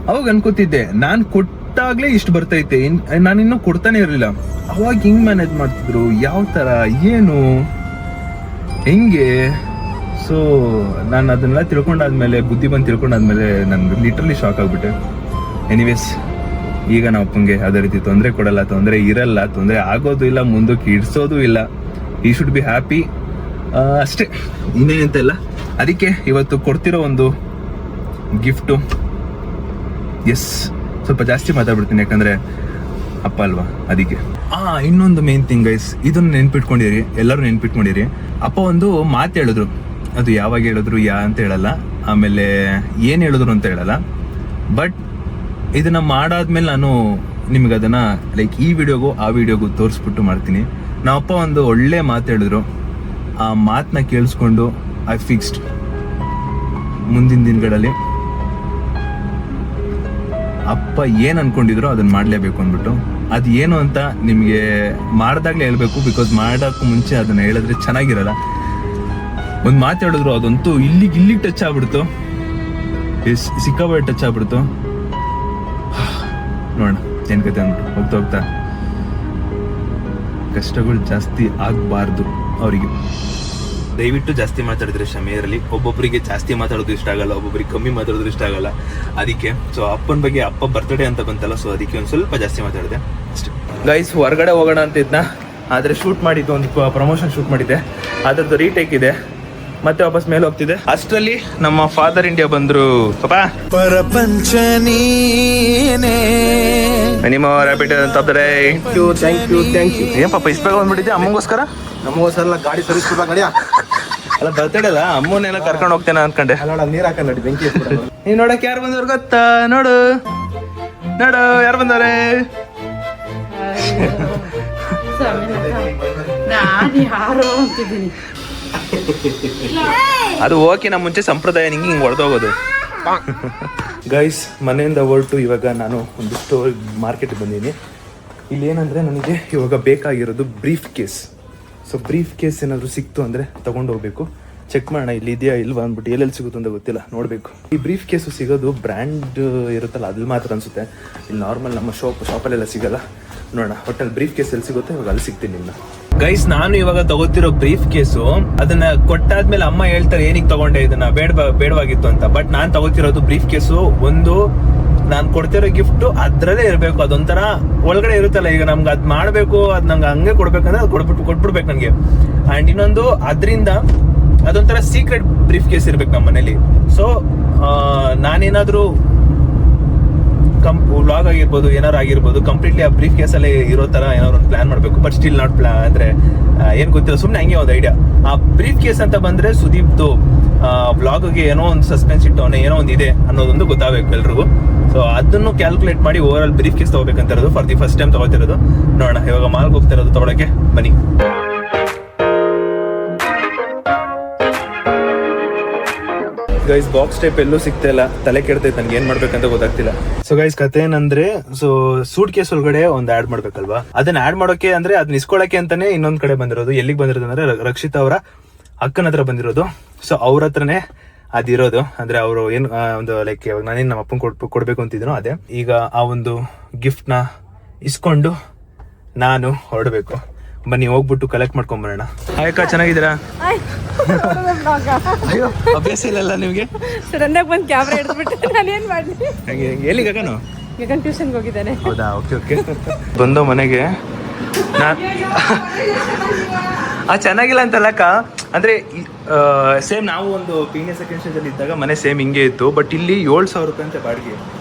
ಅವಾಗ ಅನ್ಕೋತಿದ್ದೆ, ನಾನು ಕೊಟ್ಟ ಕೊಟ್ಟಾಗ್ಲೇ ಇಷ್ಟು ಬರ್ತೈತೆ, ನಾನಿನ್ನೂ ಕೊಡ್ತಾನೆ ಇರಲಿಲ್ಲ. ಅವಾಗ ಹಿಂಗ್ ಮ್ಯಾನೇಜ್ ಮಾಡ್ತಿದ್ರು, ಯಾವ ತರ ಏನು ಹೆಂಗೆ? ಸೊ ನಾನು ಅದನ್ನೆಲ್ಲ ತಿಳ್ಕೊಂಡಾದ್ಮೇಲೆ, ಬುದ್ಧಿ ಬಂದು ತಿಳ್ಕೊಂಡಾದ್ಮೇಲೆ ನನ್ಗೆ ಲಿಟ್ರಲಿ ಶಾಕ್ ಆಗ್ಬಿಟ್ಟೆ. ಎನಿವೇಸ್, ಈಗ ನಾವು ಅಪ್ಪಂಗೆ ಅದೇ ರೀತಿ ತೊಂದರೆ ಕೊಡಲ್ಲ, ತೊಂದರೆ ಇರಲ್ಲ, ತೊಂದರೆ ಆಗೋದು ಇಲ್ಲ, ಮುಂದಕ್ಕೆ ಇಡ್ಸೋದು ಇಲ್ಲ. ಈ ಶುಡ್ ಬಿ ಹ್ಯಾಪಿ ಅಷ್ಟೇ, ಇನ್ನೇನಂತ ಇಲ್ಲ. ಅದಕ್ಕೆ ಇವತ್ತು ಕೊಡ್ತಿರೋ ಒಂದು ಗಿಫ್ಟು, ಎಸ್ ಸ್ವಲ್ಪ ಜಾಸ್ತಿ ಮಾತಾಡ್ಬಿಡ್ತೀನಿ, ಯಾಕಂದ್ರೆ ಅಪ್ಪ ಅಲ್ವಾ, ಅದಕ್ಕೆ. ಇನ್ನೊಂದು ಮೇನ್ ಥಿಂಗ್ ಗೈಸ್, ಇದನ್ನು ನೆನ್ಪಿಟ್ಕೊಂಡಿರಿ, ಎಲ್ಲರೂ ನೆನ್ಪಿಟ್ಕೊಂಡಿರಿ. ಅಪ್ಪ ಒಂದು ಮಾತು ಹೇಳಿದ್ರು, ಅದು ಯಾವಾಗ ಹೇಳಿದ್ರು ಅಂತ ಹೇಳಲ್ಲ, ಆಮೇಲೆ ಏನು ಹೇಳಿದ್ರು ಅಂತ ಹೇಳಲ್ಲ. ಬಟ್ ಇದನ್ನ ಮಾಡಾದ್ಮೇಲೆ ನಾನು ನಿಮ್ಗೆ ಅದನ್ನ ಲೈಕ್ ಈ ವಿಡಿಯೋಗೂ ಆ ವಿಡಿಯೋಗೂ ತೋರಿಸ್ಬಿಟ್ಟು ಮಾಡ್ತೀನಿ. ನಮ್ಮಪ್ಪ ಒಂದು ಒಳ್ಳೆ ಮಾತು ಹೇಳಿದ್ರು, ಆ ಮಾತನ್ನ ಕೇಳಿಸ್ಕೊಂಡು ಐ ಫಿಕ್ಸ್ಡ್ ಮುಂದಿನ ದಿನಗಳಲ್ಲಿ ಅಪ್ಪ ಏನು ಅನ್ಕೊಂಡಿದ್ರು ಅದನ್ನ ಮಾಡಲೇಬೇಕು ಅಂದ್ಬಿಟ್ಟು. ಅದು ಏನು ಅಂತ ನಿಮಗೆ ಮಾಡ್ದಾಗ್ಲೇ ಹೇಳ್ಬೇಕು, ಬಿಕಾಸ್ ಮಾಡೋಕ್ಕೂ ಮುಂಚೆ ಅದನ್ನ ಹೇಳಿದ್ರೆ ಚೆನ್ನಾಗಿರಲ್ಲ. ಒಂದು ಮಾತು ಹೇಳಿದ್ರು, ಅದಂತೂ ಇಲ್ಲಿಗೆ ಟಚ್ ಆಗ್ಬಿಡ್ತು, ಸಿಕ್ಕಾಬಟ್ಟೆ ಟಚ್ ಆಗ್ಬಿಡ್ತು. ನೋಡೋಣ ಏನ್ ಕತೆ ಅಂದ್ಬಿಟ್ಟು ಹೋಗ್ತಾ ಹೋಗ್ತಾ, ಕಷ್ಟಗಳು ಜಾಸ್ತಿ ಆಗಬಾರ್ದು ಅವರಿಗೆ. ದಯವಿಟ್ಟು ಜಾಸ್ತಿ ಮಾತಾಡಿದ್ರೆ ಕ್ಷಮೆ ಇರಲಿ. ಒಬ್ಬೊಬ್ಬರಿಗೆ ಜಾಸ್ತಿ ಮಾತಾಡೋದು ಇಷ್ಟ ಆಗಲ್ಲ, ಒಬ್ಬೊಬ್ಬರಿಗೆ ಕಮ್ಮಿ ಮಾತಾಡೋದು ಇಷ್ಟ ಆಗಲ್ಲ. ಅದಕ್ಕೆ ಸೊ ಅಪ್ಪನ ಬಗ್ಗೆ, ಅಪ್ಪ ಬರ್ತಡೇ ಅಂತ ಬಂತಲ್ಲ, ಸೊ ಅದಕ್ಕೆ ಒಂದು ಸ್ವಲ್ಪ ಜಾಸ್ತಿ ಮಾತಾಡಿದೆ ಅಷ್ಟೇ. ಗೈಸ್, ಹೊರಗಡೆ ಹೋಗೋಣ ಅಂತ ಇದ್ನ, ಆದರೆ ಶೂಟ್ ಮಾಡಿದ್ದು ಒಂದು ಪ್ರಮೋಷನ್ ಶೂಟ್ ಮಾಡಿದ್ದೆ, ಅದರದ್ದು ರೀಟೇಕ್ ಇದೆ, ಮತ್ತೆ ವಾಪಸ್ ಮೇಲೆ ಹೋಗ್ತಿದೆ. ಅಷ್ಟರಲ್ಲಿ ನಮ್ಮ ಫಾದರ್ ಇಂಡಿಯಾ ಬಂದ್ರು. ಪಾಪಾ ಪ್ರಪಂಚ ನೀನೇ. ನಿಮ್ಮ ರ್ಯಾಪಿಡ್ ಅಂತಂದ್ರೆ ಥ್ಯಾಂಕ್ ಯು ಏನ್ ಪಾಪ ಇಷ್ಟ ಬೇಗ ಬಂದ್ಬಿಟ್ಟಿದ್ದೆ ಅಮ್ಮಗೋಸ್ಕರ? ನಮಗೋಸ್ಕರ ಗಾಡಿ ಸರ್ವಿಸ್ ಕೊಡ್ಬೇಕು ಗಡಿಯ. ಅಲ್ಲ ಬರ್ತಡೇ ಅಲ್ಲ, ಅಮ್ಮನೆಲ್ಲ ಕರ್ಕೊಂಡು ಹೋಗ್ತೇನೆ ಅನ್ಕೊಂಡೆ. ಅಲ್ಲ ನೀರ್ ಹಾಕ ನಡಿ, ಬೆಂಕಿ ನೀವ್ ನೋಡಕ್ ಯಾರು ಬಂದವ್ರು ಗೊತ್ತಾ? ನೋಡು ನೋಡು ಯಾರು ಬಂದವ್ರೆ. ನಾನು ಯಾರೋ ಅಂತಿದ್ದೀನಿ. ಅದು ಓಕೆ, ನಮ್ಮ ಮುಂಚೆ ಸಂಪ್ರದಾಯ ಹಿಂಗೆ ಹೊಡೆದೋಗೋದು. ಗೈಸ್, ಮನೆಯಿಂದ ಹೊರಟು ಇವಾಗ ನಾನು ಒಂದು ಸ್ಟೋರ್ ಮಾರ್ಕೆಟ್ಗೆ ಬಂದೀನಿ. ಇಲ್ಲಿ ಏನಂದರೆ ನನಗೆ ಇವಾಗ ಬೇಕಾಗಿರೋದು brief case. So brief case ಏನಾದರೂ ಸಿಕ್ತು ಅಂದರೆ ತೊಗೊಂಡು ಹೋಗ್ಬೇಕು. ಚೆಕ್ ಮಾಡೋಣ ಇಲ್ಲಿ ಇದೆಯಾ ಇಲ್ವಾ ಅಂದ್ಬಿಟ್ಟು. ಎಲ್ಲೆಲ್ಲಿ ಸಿಗುತ್ತೆ ಅಂತ ಗೊತ್ತಿಲ್ಲ, ನೋಡಬೇಕು. ಈ ಬ್ರೀಫ್ ಕೇಸು ಸಿಗೋದು ಬ್ರ್ಯಾಂಡ್ ಇರುತ್ತಲ್ಲ ಅದ್ರಲ್ಲಿ ಮಾತ್ರ ಅನಿಸುತ್ತೆ. ಇಲ್ಲಿ ನಾರ್ಮಲ್ ನಮ್ಮ ಶಾಪಲ್ಲೆಲ್ಲ ಸಿಗಲ್ಲ. ನೋಡೋಣ ಒಟ್ಟಲ್ಲಿ ಬ್ರೀಫ್ ಕೇಸ್ ಎಲ್ಲಿ ಸಿಗುತ್ತೆ ಇವಾಗ ಅಲ್ಲಿ ಸಿಗ್ತೀನಿ ನಿನ್ನ. ಗೈಸ್, ನಾನು ಇವಾಗ ತಗೋತಿರೋ ಬ್ರೀಫ್ ಕೇಸು, ಅದನ್ನ ಕೊಟ್ಟಾದ್ಮೇಲೆ ಅಮ್ಮ ಹೇಳ್ತಾರೆ ಏನಕ್ಕೆ ತಗೊಂಡೆ ಇದನ್ನ, ಬೇಡವಾಗಿತ್ತು ಅಂತ. ಬಟ್ ನಾನು ತಗೋತಿರೋದು ಬ್ರೀಫ್ ಕೇಸು ಒಂದು ನಾನು ಕೊಡ್ತಿರೋ ಗಿಫ್ಟು ಅದರಲ್ಲೇ ಇರಬೇಕು. ಅದೊಂಥರ ಒಳಗಡೆ ಇರುತ್ತಲ್ಲ, ಈಗ ನಮ್ಗೆ ಅದು ಮಾಡಬೇಕು, ಅದು ನಂಗೆ ಹಂಗೆ ಕೊಡ್ಬೇಕಂದ್ರೆ ಅದು ಕೊಟ್ಬಿಡ್ಬೇಕು ನನಗೆ. ಆ್ಯಂಡ್ ಇನ್ನೊಂದು ಅದರಿಂದ ಅದೊಂಥರ ಸೀಕ್ರೆಟ್ ಬ್ರೀಫ್ ಕೇಸ್ ಇರ್ಬೇಕು ನಮ್ಮ ಮನೇಲಿ. ಸೊ ನಾನೇನಾದರೂ ವ್ಲಾಗ್ ಆಗಿರ್ಬೋದು, ಏನಾರು ಆಗಿರ್ಬೋದು, ಕಂಪ್ಲೀಟ್ಲಿ ಆ ಬ್ರೀಫ್ ಕೇಸಲ್ಲೇ ಇರೋ ಥರ ಏನಾದ್ರು ಒಂದು ಪ್ಲಾನ್ ಮಾಡಬೇಕು. ಬಟ್ ಸ್ಟಿಲ್ ನಾಟ್ ಅಂದರೆ ಏನು ಗೊತ್ತಿಲ್ಲ, ಸುಮ್ಮನೆ ಹಂಗೆ ಒಂದು ಐಡಿಯಾ. ಆ ಬ್ರೀಫ್ ಕೇಸ್ ಅಂತ ಬಂದರೆ ಸುದೀಪ್ದು ವ್ಲಾಗ್ಗೆ ಏನೋ ಒಂದು ಸಸ್ಪೆನ್ಸ್ ಇಟ್ಟವನೇ, ಏನೋ ಒಂದು ಇದೆ ಅನ್ನೋದೊಂದು ಗೊತ್ತಾಗಬೇಕು ಎಲ್ರಿಗೂ. ಸೊ ಅದನ್ನು ಕ್ಯಾಲ್ಕುಲೇಟ್ ಮಾಡಿ ಓವರ್ ಆಲ್ ಬ್ರೀಫ್ ಕೇಸ್ ತಗೋಬೇಕಂತ ಇರೋದು. ಫಾರ್ ದಿ ಫಸ್ಟ್ ಟೈಮ್ ತಗೋತಿರೋದು. ನೋಡೋಣ ಇವಾಗ ಮಾಲ್ಗೆ ಹೋಗ್ತಿರೋದು ತಗೊಳಕ್ಕೆ, ಬನ್ನಿ. ಗೈಸ್, ಬಾಕ್ಸ್ ಟೈಪ್ ಎಲ್ಲೂ ಸಿಗ್ತಾ ಇಲ್ಲ, ತಲೆ ಕೆಡ್ತೈತೆ ನನಗೆ, ಏನ್ ಮಾಡ್ಬೇಕಂತ ಗೊತ್ತಾಗ್ತಿಲ್ಲ. ಸೊ ಗೈಸ್, ಕತೆ ಏನಂದ್ರೆ, ಸೊ ಸೂಟ್ ಕೇಸ್ ಒಳಗಡೆ ಒಂದು ಆಡ್ ಮಾಡ್ಬೇಕಲ್ವಾ, ಅದನ್ನ ಆಡ್ ಮಾಡೋಕೆ ಅಂದ್ರೆ ಅದನ್ನ ಇಸ್ಕೊಳಕ್ಕೆ ಅಂತಾನೆ ಇನ್ನೊಂದ್ ಕಡೆ ಬಂದಿರೋದು. ಎಲ್ಲಿಗೆ ಬಂದಿರೋದು ಅಂದ್ರೆ ರಕ್ಷಿತಾ ಅವರ ಅಕ್ಕನ ಹತ್ರ ಬಂದಿರೋದು. ಸೊ ಅವ್ರ ಹತ್ರನೇ ಅದಿರೋದು. ಅಂದ್ರೆ ಅವರು ಏನು ಒಂದು ಲೈಕ್ ನಾನೇನು ನಮ್ಮ ಅಪ್ಪನ ಕೊಡ್ಬೇಕು ಅಂತಿದ್ದೀನೋ ಅದೇ. ಈಗ ಆ ಒಂದು ಗಿಫ್ಟ್ ನ ಇಸ್ಕೊಂಡು ನಾನು ಹೊರಡಬೇಕು. ಬನ್ನಿ ಹೋಗ್ಬಿಟ್ಟು ಕಲೆಕ್ಟ್ ಮಾಡ್ಕೊಂಡ್ ಬರೋಣ. ಹಾಯಕ್ಕ, ಚೆನ್ನಾಗಿದ್ದೀರಾ? ಅಯ್ಯೋ, ಅಭ್ಯಾಸ ಇಲ್ಲ ನಿಮ್ಗೆ? ಸಡನ್ನಾಗಿ ಬಂದು ಕ್ಯಾಮ್ರಾ ಹಿಡಿದ್ಬಿಟ್ಟು ನಾನೇನ್ ಮಾಡ್ಲಿ? ಎಲ್ಲಿಗೆ ಗಗನು? ಗಗನ್ ಟ್ಯೂಷನ್ಗೆ ಹೋಗಿದ್ದಾನೆ. ಹೌದಾ? Okay okay. ಬಂದೋ ಮನೆಗೆ. ಚೆನ್ನಾಗಿಲ್ಲ ಅಂತಲ್ಲಕ್ಕ, ಅಂದ್ರೆ ಸೇಮ್ ನಾವು ಒಂದು ಪೀನಿಯರ್ ಸೆಕೆಂಡ್ ಸ್ಟೇಜ್ ಅಲ್ಲಿ ಇದ್ದಾಗ ಮನೆ ಸೇಮ್ ಹಿಂಗೆ ಇತ್ತು. ಬಟ್ ಇಲ್ಲಿ 7,000 ರೂಪಾಯಿ ಅಂತ ಬಾಡಿಗೆ.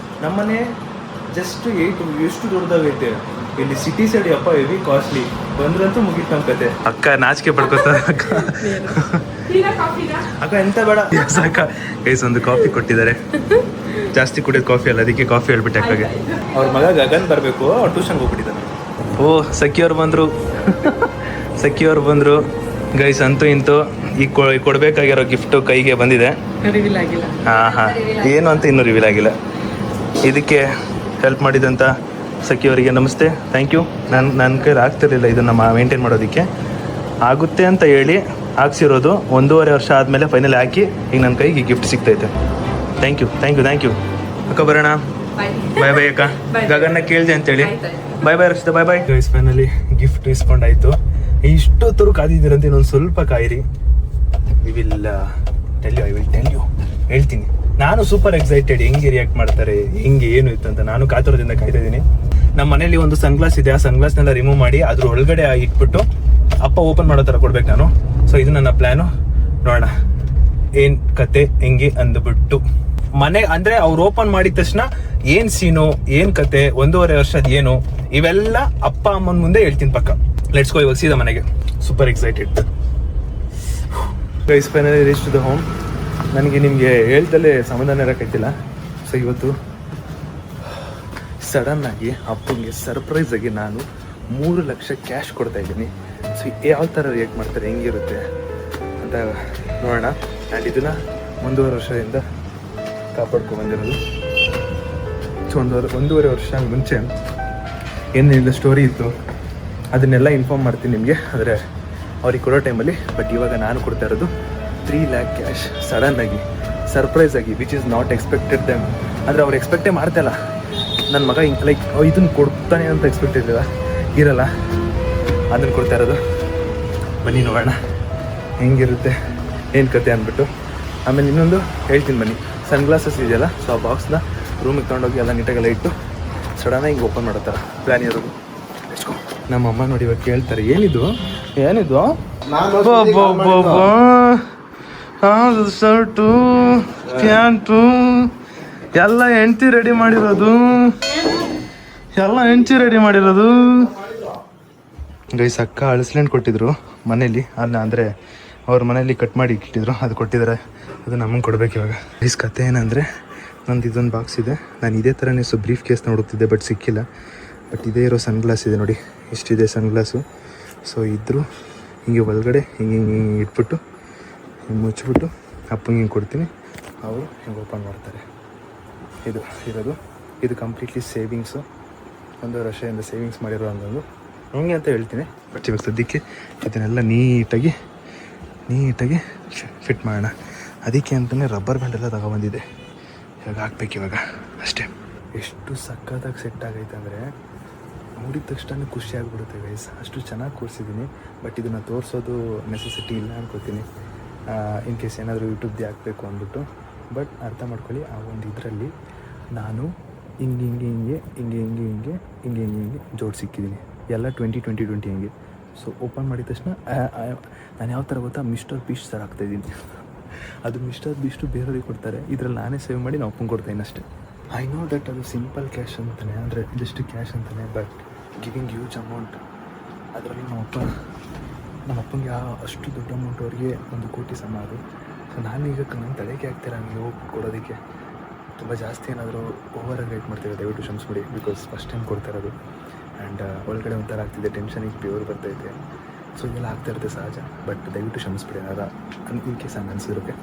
ನಮ್ಮನೆ ಜಸ್ಟ್ 8 ಎಷ್ಟು ದೊಡ್ಡದಾಗೈತೆ. ಇಲ್ಲಿ ಸಿಟಿ ಸೈಡ್ ಅಪ್ಪ ಹೆವಿ ಕಾಸ್ಟ್ಲಿ. ಬಂದ್ರಂತೂ ಮುಗಿತು ನಮ್ಮ ಕತೆ. ಅಕ್ಕ ನಾಚಿಕೆ ಪಡ್ಕೋತ ಅಕ್ಕ ಎಂತ ಬೇಡ ಸಾಕ. ಗೈಸ್, ಒಂದು ಕಾಫಿ ಕೊಟ್ಟಿದ್ದಾರೆ. ಜಾಸ್ತಿ ಕುಡಿಯೋದು ಕಾಫಿ ಅಲ್ಲ, ಅದಕ್ಕೆ ಕಾಫಿ ಹೇಳ್ಬಿಟ್ಟೆ ಅಕ್ಕಗೆ. ಅವ್ರ ಮಗ ಗಗನ್ ಬರಬೇಕು, ಅವ್ರು ಟ್ಯೂಷನ್ಗೆ ಹೋಗ್ಬಿಟ್ಟಿದ್ದಾನೆ. ಓ, ಸಖಿಯವ್ರು ಬಂದರು. ಗೈಸ್, ಅಂತೂ ಇಂತೂ ಈಗ ಕೊಡ್ಬೇಕಾಗಿರೋ ಗಿಫ್ಟು ಕೈಗೆ ಬಂದಿದೆ. ಹಾ, ಏನು ಅಂತ ಇನ್ನೂ ರಿವೀಲ್ ಆಗಿಲ್ಲ. ಇದಕ್ಕೆ ಹೆಲ್ಪ್ ಮಾಡಿದಂಥ ಸಖಿಯವರಿಗೆ ನಮಸ್ತೆ, ಥ್ಯಾಂಕ್ ಯು. ನನ್ನ ಕೈಲಿ ಆಗ್ತಿರ್ಲಿಲ್ಲ ಇದನ್ನು ಮೇಂಟೈನ್ ಮಾಡೋದಕ್ಕೆ. ಆಗುತ್ತೆ ಅಂತ ಹೇಳಿ ಹಾಕ್ಸಿರೋದು. 1.5 ವರ್ಷ ಆದಮೇಲೆ ಫೈನಲ್ ಹಾಕಿ ಈಗ ನನ್ನ ಕೈಗೆ ಗಿಫ್ಟ್ ಸಿಗ್ತೈತೆ. Thank you. ಅಕ್ಕ ಬರೋಣ. ಬಾಯ್ ಬಾಯ್ ಅಕ್ಕ. ಗಗನ್ನ ಕೇಳಿದೆ ಅಂತೇಳಿ. Bye bye Rakshita, bye bye. Guys finally gift ಇಸ್ಕೊಂಡಾಯ್ತು. ಇಷ್ಟೊತ್ತರು ಕಾದಿದ್ದೀರಂತೆ, ಇನ್ನೊಂದು ಸ್ವಲ್ಪ ಕಾಯಿರಿ. ಐ ವಿಲ್ ಟೆಲ್ ಯು ಹೇಳ್ತೀನಿ. ನಾನು ಸೂಪರ್ ಎಕ್ಸೈಟೆಡ್, ಹೆಂಗೆ ರಿಯಾಕ್ಟ್ ಮಾಡ್ತಾರೆ, ಹೆಂಗೆ ಏನು ಇತ್ತು ಅಂತ ನಾನು ಕಾತುರದಿಂದ ಕಾಯ್ತಾ ಇದ್ದೀನಿ. ನಮ್ಮ ಮನೇಲಿ ಒಂದು ಸನ್ಗ್ಲಾಸ್ ಇದೆ, ಆ ಸನ್ಗ್ಲಾಸ್ನೆಲ್ಲ ರಿಮೂವ್ ಮಾಡಿ ಅದ್ರ ಒಳಗಡೆ ಇಟ್ಬಿಟ್ಟು ಅಪ್ಪ ಓಪನ್ ಮಾಡೋ ಥರ ಕೊಡ್ಬೇಕು ನಾನು. ಸೊ ಇದು ನನ್ನ ಪ್ಲ್ಯಾನು. ನೋಡೋಣ ಏನ್ ಕತೆ ಹೆಂಗೆ ಅಂದ್ಬಿಟ್ಟು. ಮನೆ ಅಂದ್ರೆ ಅವ್ರು ಓಪನ್ ಮಾಡಿದ ತಕ್ಷಣ ಏನ್ ಸೀನು, ಏನ್ ಕತೆ, 1.5 ವರ್ಷದ ಏನು, ಇವೆಲ್ಲ ಅಪ್ಪ ಅಮ್ಮನ ಮುಂದೆ ಹೇಳ್ತೀನಿ ಪಕ್ಕ. ಲೆಟ್ಸ್ ಗೋ ಇವಾಗ ಸೀದಾ ಮನೆಗೆ. Super excited. Guys finally reach to the home. ನನಗೆ ನಿಮಗೆ ಹೇಳ್ದಲ್ಲೇ ಸಮಾಧಾನ ಇರೋಕ್ಕಾಯ್ತಿಲ್ಲ. ಸೊ ಇವತ್ತು ಸಡನ್ ಆಗಿ ಅಪ್ಪಂಗೆ ಸರ್ಪ್ರೈಸ್ ಆಗಿ ನಾನು 3 ಲಕ್ಷ ಕ್ಯಾಶ್ ಕೊಡ್ತಾ ಇದ್ದೀನಿ. ಸೊ ಯಾವ ಥರ ರಿಯಾಕ್ಟ್ ಮಾಡ್ತಾರೆ, ಹೆಂಗಿರುತ್ತೆ ಅಂತ ನೋಡೋಣ. ಆ್ಯಂಡ್ ಇದನ್ನ 1.5 ವರ್ಷದಿಂದ ಕಾಪಾಡ್ಕೊಂಡು ಬಂದಿರೋದು. ಸೊ 1.5 ವರ್ಷ ಮುಂಚೆ ಏನಿಲ್ಲ ಸ್ಟೋರಿ ಇತ್ತು, ಅದನ್ನೆಲ್ಲ ಇನ್ಫಾರ್ಮ್ ಮಾಡ್ತೀನಿ ನಿಮಗೆ, ಆದರೆ ಅವ್ರಿಗೆ ಕೊಡೋ ಟೈಮಲ್ಲಿ. ಬಟ್ ಇವಾಗ ನಾನು ಕೊಡ್ತಾ ಇರೋದು 3 lakh ಕ್ಯಾಶ್ ಸಡನ್ ಆಗಿ, ಸರ್ಪ್ರೈಸ್ ಆಗಿ, which is not expected them. ಅಂದರೆ ಅವ್ರು ಎಕ್ಸ್ಪೆಕ್ಟೇ ಮಾಡ್ತಾಯಿಲ್ಲ ನನ್ನ ಮಗ ಹಿಂಗೆ ಲೈಕ್ ಇದನ್ನು ಕೊಡ್ತಾನೆ ಅಂತ ಎಕ್ಸ್ಪೆಕ್ಟ್ ಇರಲ್ಲ, ಅದನ್ನು ಕೊಡ್ತಾ ಇರೋದು. ಬನ್ನಿ ನೋಡೋಣ ಹೆಂಗಿರುತ್ತೆ ಏನು ಕತೆ ಅಂದ್ಬಿಟ್ಟು. ಆಮೇಲೆ ಇನ್ನೊಂದು ಹೇಳ್ತೀನಿ ಬನ್ನಿ, ಸನ್ಗ್ಲಾಸಸ್ ಇದೆಯಲ್ಲ, ಸೊ ಆ ಬಾಕ್ಸ್ನ ರೂಮಿಗೆ ತೊಗೊಂಡೋಗಿ ಎಲ್ಲ ನೀಟಾಗೆಲ್ಲ ಇಟ್ಟು ಸಡನ್ನಾಗಿ ಹಿಂಗೆ ಓಪನ್ ಮಾಡೋ ಥರ ಪ್ಲ್ಯಾನ್ ಇರೋದು. ಎಷ್ಟೋ ನಮ್ಮ ಅಮ್ಮ ನೋಡಿ ಇವಾಗ ಕೇಳ್ತಾರೆ, ಏನಿದು ಶರ್ಟು ಪ್ಯಾಂಟು ಎಲ್ಲ ಹೆಂಡ್ತಿ ರೆಡಿ ಮಾಡಿರೋದು. ಗೈಸ್ ಅಕ್ಕ ಅಳಿಸ್ಲೆಂಡ್ ಕೊಟ್ಟಿದ್ರು ಮನೇಲಿ, ಅದನ್ನ ಅಂದರೆ ಅವ್ರ ಮನೇಲಿ ಕಟ್ ಮಾಡಿ ಇಟ್ಟಿದ್ರು, ಅದು ಕೊಟ್ಟಿದ್ದಾರೆ, ಅದು ನಮಗೆ ಕೊಡ್ಬೇಕು ಇವಾಗ. ಗೈಸ್ ಕತೆ ಏನಂದರೆ, ನಂದು ಇದೊಂದು ಬಾಕ್ಸ್ ಇದೆ. ನಾನು ಇದೇ ಥರನೇ ಬ್ರೀಫ್ ಕೇಸ್ನ ಹುಡುಕ್ತಿದ್ದೆ, ಬಟ್ ಸಿಕ್ಕಿಲ್ಲ. ಬಟ್ ಇದೇ ಇರೋ ಸನ್ಗ್ಲಾಸ್ ಇದೆ ನೋಡಿ, ಇಷ್ಟಿದೆ ಸನ್ಗ್ಲಾಸು. ಸೊ ಇದ್ದರೂ ಹಿಂಗೆ ಒಳಗಡೆ ಹಿಂಗೆ ಇಟ್ಬಿಟ್ಟು ಹಿಂಗೆ ಮುಚ್ಚಿಬಿಟ್ಟು ಅಪ್ಪಂಗೆ ಹಿಂಗೆ ಕೊಡ್ತೀನಿ, ಅವರು ಹಿಂಗೆ ಓಪನ್ ಮಾಡ್ತಾರೆ. ಇದು ಇರೋದು, ಇದು ಕಂಪ್ಲೀಟ್ಲಿ ಸೇವಿಂಗ್ಸು, 1.5 ವರ್ಷದಿಂದ ಸೇವಿಂಗ್ಸ್ ಮಾಡಿರೋ ಅನ್ನೋದು ಹಂಗೆ ಅಂತ ಹೇಳ್ತೀನಿ. ಬಟ್ ಇವಾಗ ಸದ್ಯಕ್ಕೆ ಇದನ್ನೆಲ್ಲ ನೀಟಾಗಿ ಫಿಟ್ ಮಾಡೋಣ. ಅದಕ್ಕೆ ಅಂತಲೇ ರಬ್ಬರ್ ಬ್ಯಾಂಡ್ ಎಲ್ಲ ತಗೊಬಂದಿದೆ, ಇವಾಗ ಹಾಕ್ಬೇಕು ಇವಾಗ ಅಷ್ಟೇ. ಎಷ್ಟು ಸಕ್ಕತ್ತಾಗಿ ಸೆಟ್ ಆಗೈತೆ ಅಂದರೆ ನೋಡಿದ ತಕ್ಷಣ ಖುಷಿ ಆಗಿಬಿಡುತ್ತೆ ಗೈಸ್, ಅಷ್ಟು ಚೆನ್ನಾಗಿ ಕೂರಿಸಿದ್ದೀನಿ. ಬಟ್ ಇದನ್ನು ತೋರಿಸೋದು ನೆಸೆಸಿಟಿ ಇಲ್ಲ ಅನ್ಕೋತೀನಿ, ಇನ್ ಕೇಸ್ ಏನಾದರೂ ಯೂಟ್ಯೂಬ್ದು ಹಾಕಬೇಕು ಅಂದ್ಬಿಟ್ಟು. ಬಟ್ ಅರ್ಥ ಮಾಡ್ಕೊಳ್ಳಿ, ಆ ಒಂದು ಇದರಲ್ಲಿ ನಾನು ಹಿಂಗೆ ಜೋಡಿಸಿಕ್ಕಿದ್ದೀನಿ ಎಲ್ಲ 20 ಹಿಂಗೆ. ಸೊ ಓಪನ್ ಮಾಡಿದ ತಕ್ಷಣ ನಾನು ಯಾವ ಥರ ಗೊತ್ತಾ, ಮಿಸ್ಟರ್ ಬೀಸ್ಟ್ ಥರ ಆಗ್ತಾಯಿದ್ದೀನಿ. ಅದು ಮಿಸ್ಟರ್ ಬೀಸ್ಟು ಬೇರೆಯವ್ರಿಗೆ ಕೊಡ್ತಾರೆ, ಇದರಲ್ಲಿ ನಾನೇ ಸೇವ್ ಮಾಡಿ ನಾನು ಓಪನ್ ಕೊಡ್ತೀನಿ ಅಷ್ಟೇ. ಐ ನೋ ದಟ್ ಅದು ಸಿಂಪಲ್ ಕ್ಯಾಶ್ ಅಂತಲೇ, ಅಂದರೆ ಜಸ್ಟ್ ಕ್ಯಾಶ್ ಅಂತಲೇ, ಬಟ್ ಗಿವಿಂಗ್ ಹ್ಯೂಜ್ ಅಮೌಂಟ್. ಅದರಲ್ಲಿ ನಮ್ಮ ಅಪ್ಪಂಗೆ ಅಷ್ಟು ದೊಡ್ಡ ಅಮೌಂಟ್ ಅವ್ರಿಗೆ 1 ಕೋಟಿ ಸಮ ಅದು. ಸೊ ನಾನೀಗ ನನ್ನ ತಲೆಗೆ ಆಗ್ತೀರ ಹಂಗೆ ಹೋಗಿ ಕೊಡೋದಕ್ಕೆ. ತುಂಬ ಜಾಸ್ತಿ ಏನಾದರೂ ಓವರಾಗಿ ರೇಟ್ ಮಾಡ್ತೀವಿ, ದಯವಿಟ್ಟು ಕ್ಷಮಿಸ್ಬಿಡಿ. ಬಿಕಾಸ್ ಫಸ್ಟ್ ಟೈಮ್ ಕೊಡ್ತಾ ಇರೋದು, ಆ್ಯಂಡ್ ಒಳಗಡೆ ಒಂಥರ ಆಗ್ತಿದೆ, ಟೆನ್ಷನಿಗೆ ಪ್ಯೂರ್ ಬರ್ತೈತೆ. ಸೊ ಇದೆಲ್ಲ ಆಗ್ತಾ ಇರುತ್ತೆ ಸಹಜ, ಬಟ್ ದಯವಿಟ್ಟು ಕ್ಷಮಿಸ್ಬಿಡಿ ಏನಾರ ಇನ್ ಕೇಸ್ ಹಂಗೆ ಅನಿಸಿರೋಕ್ಕೆ.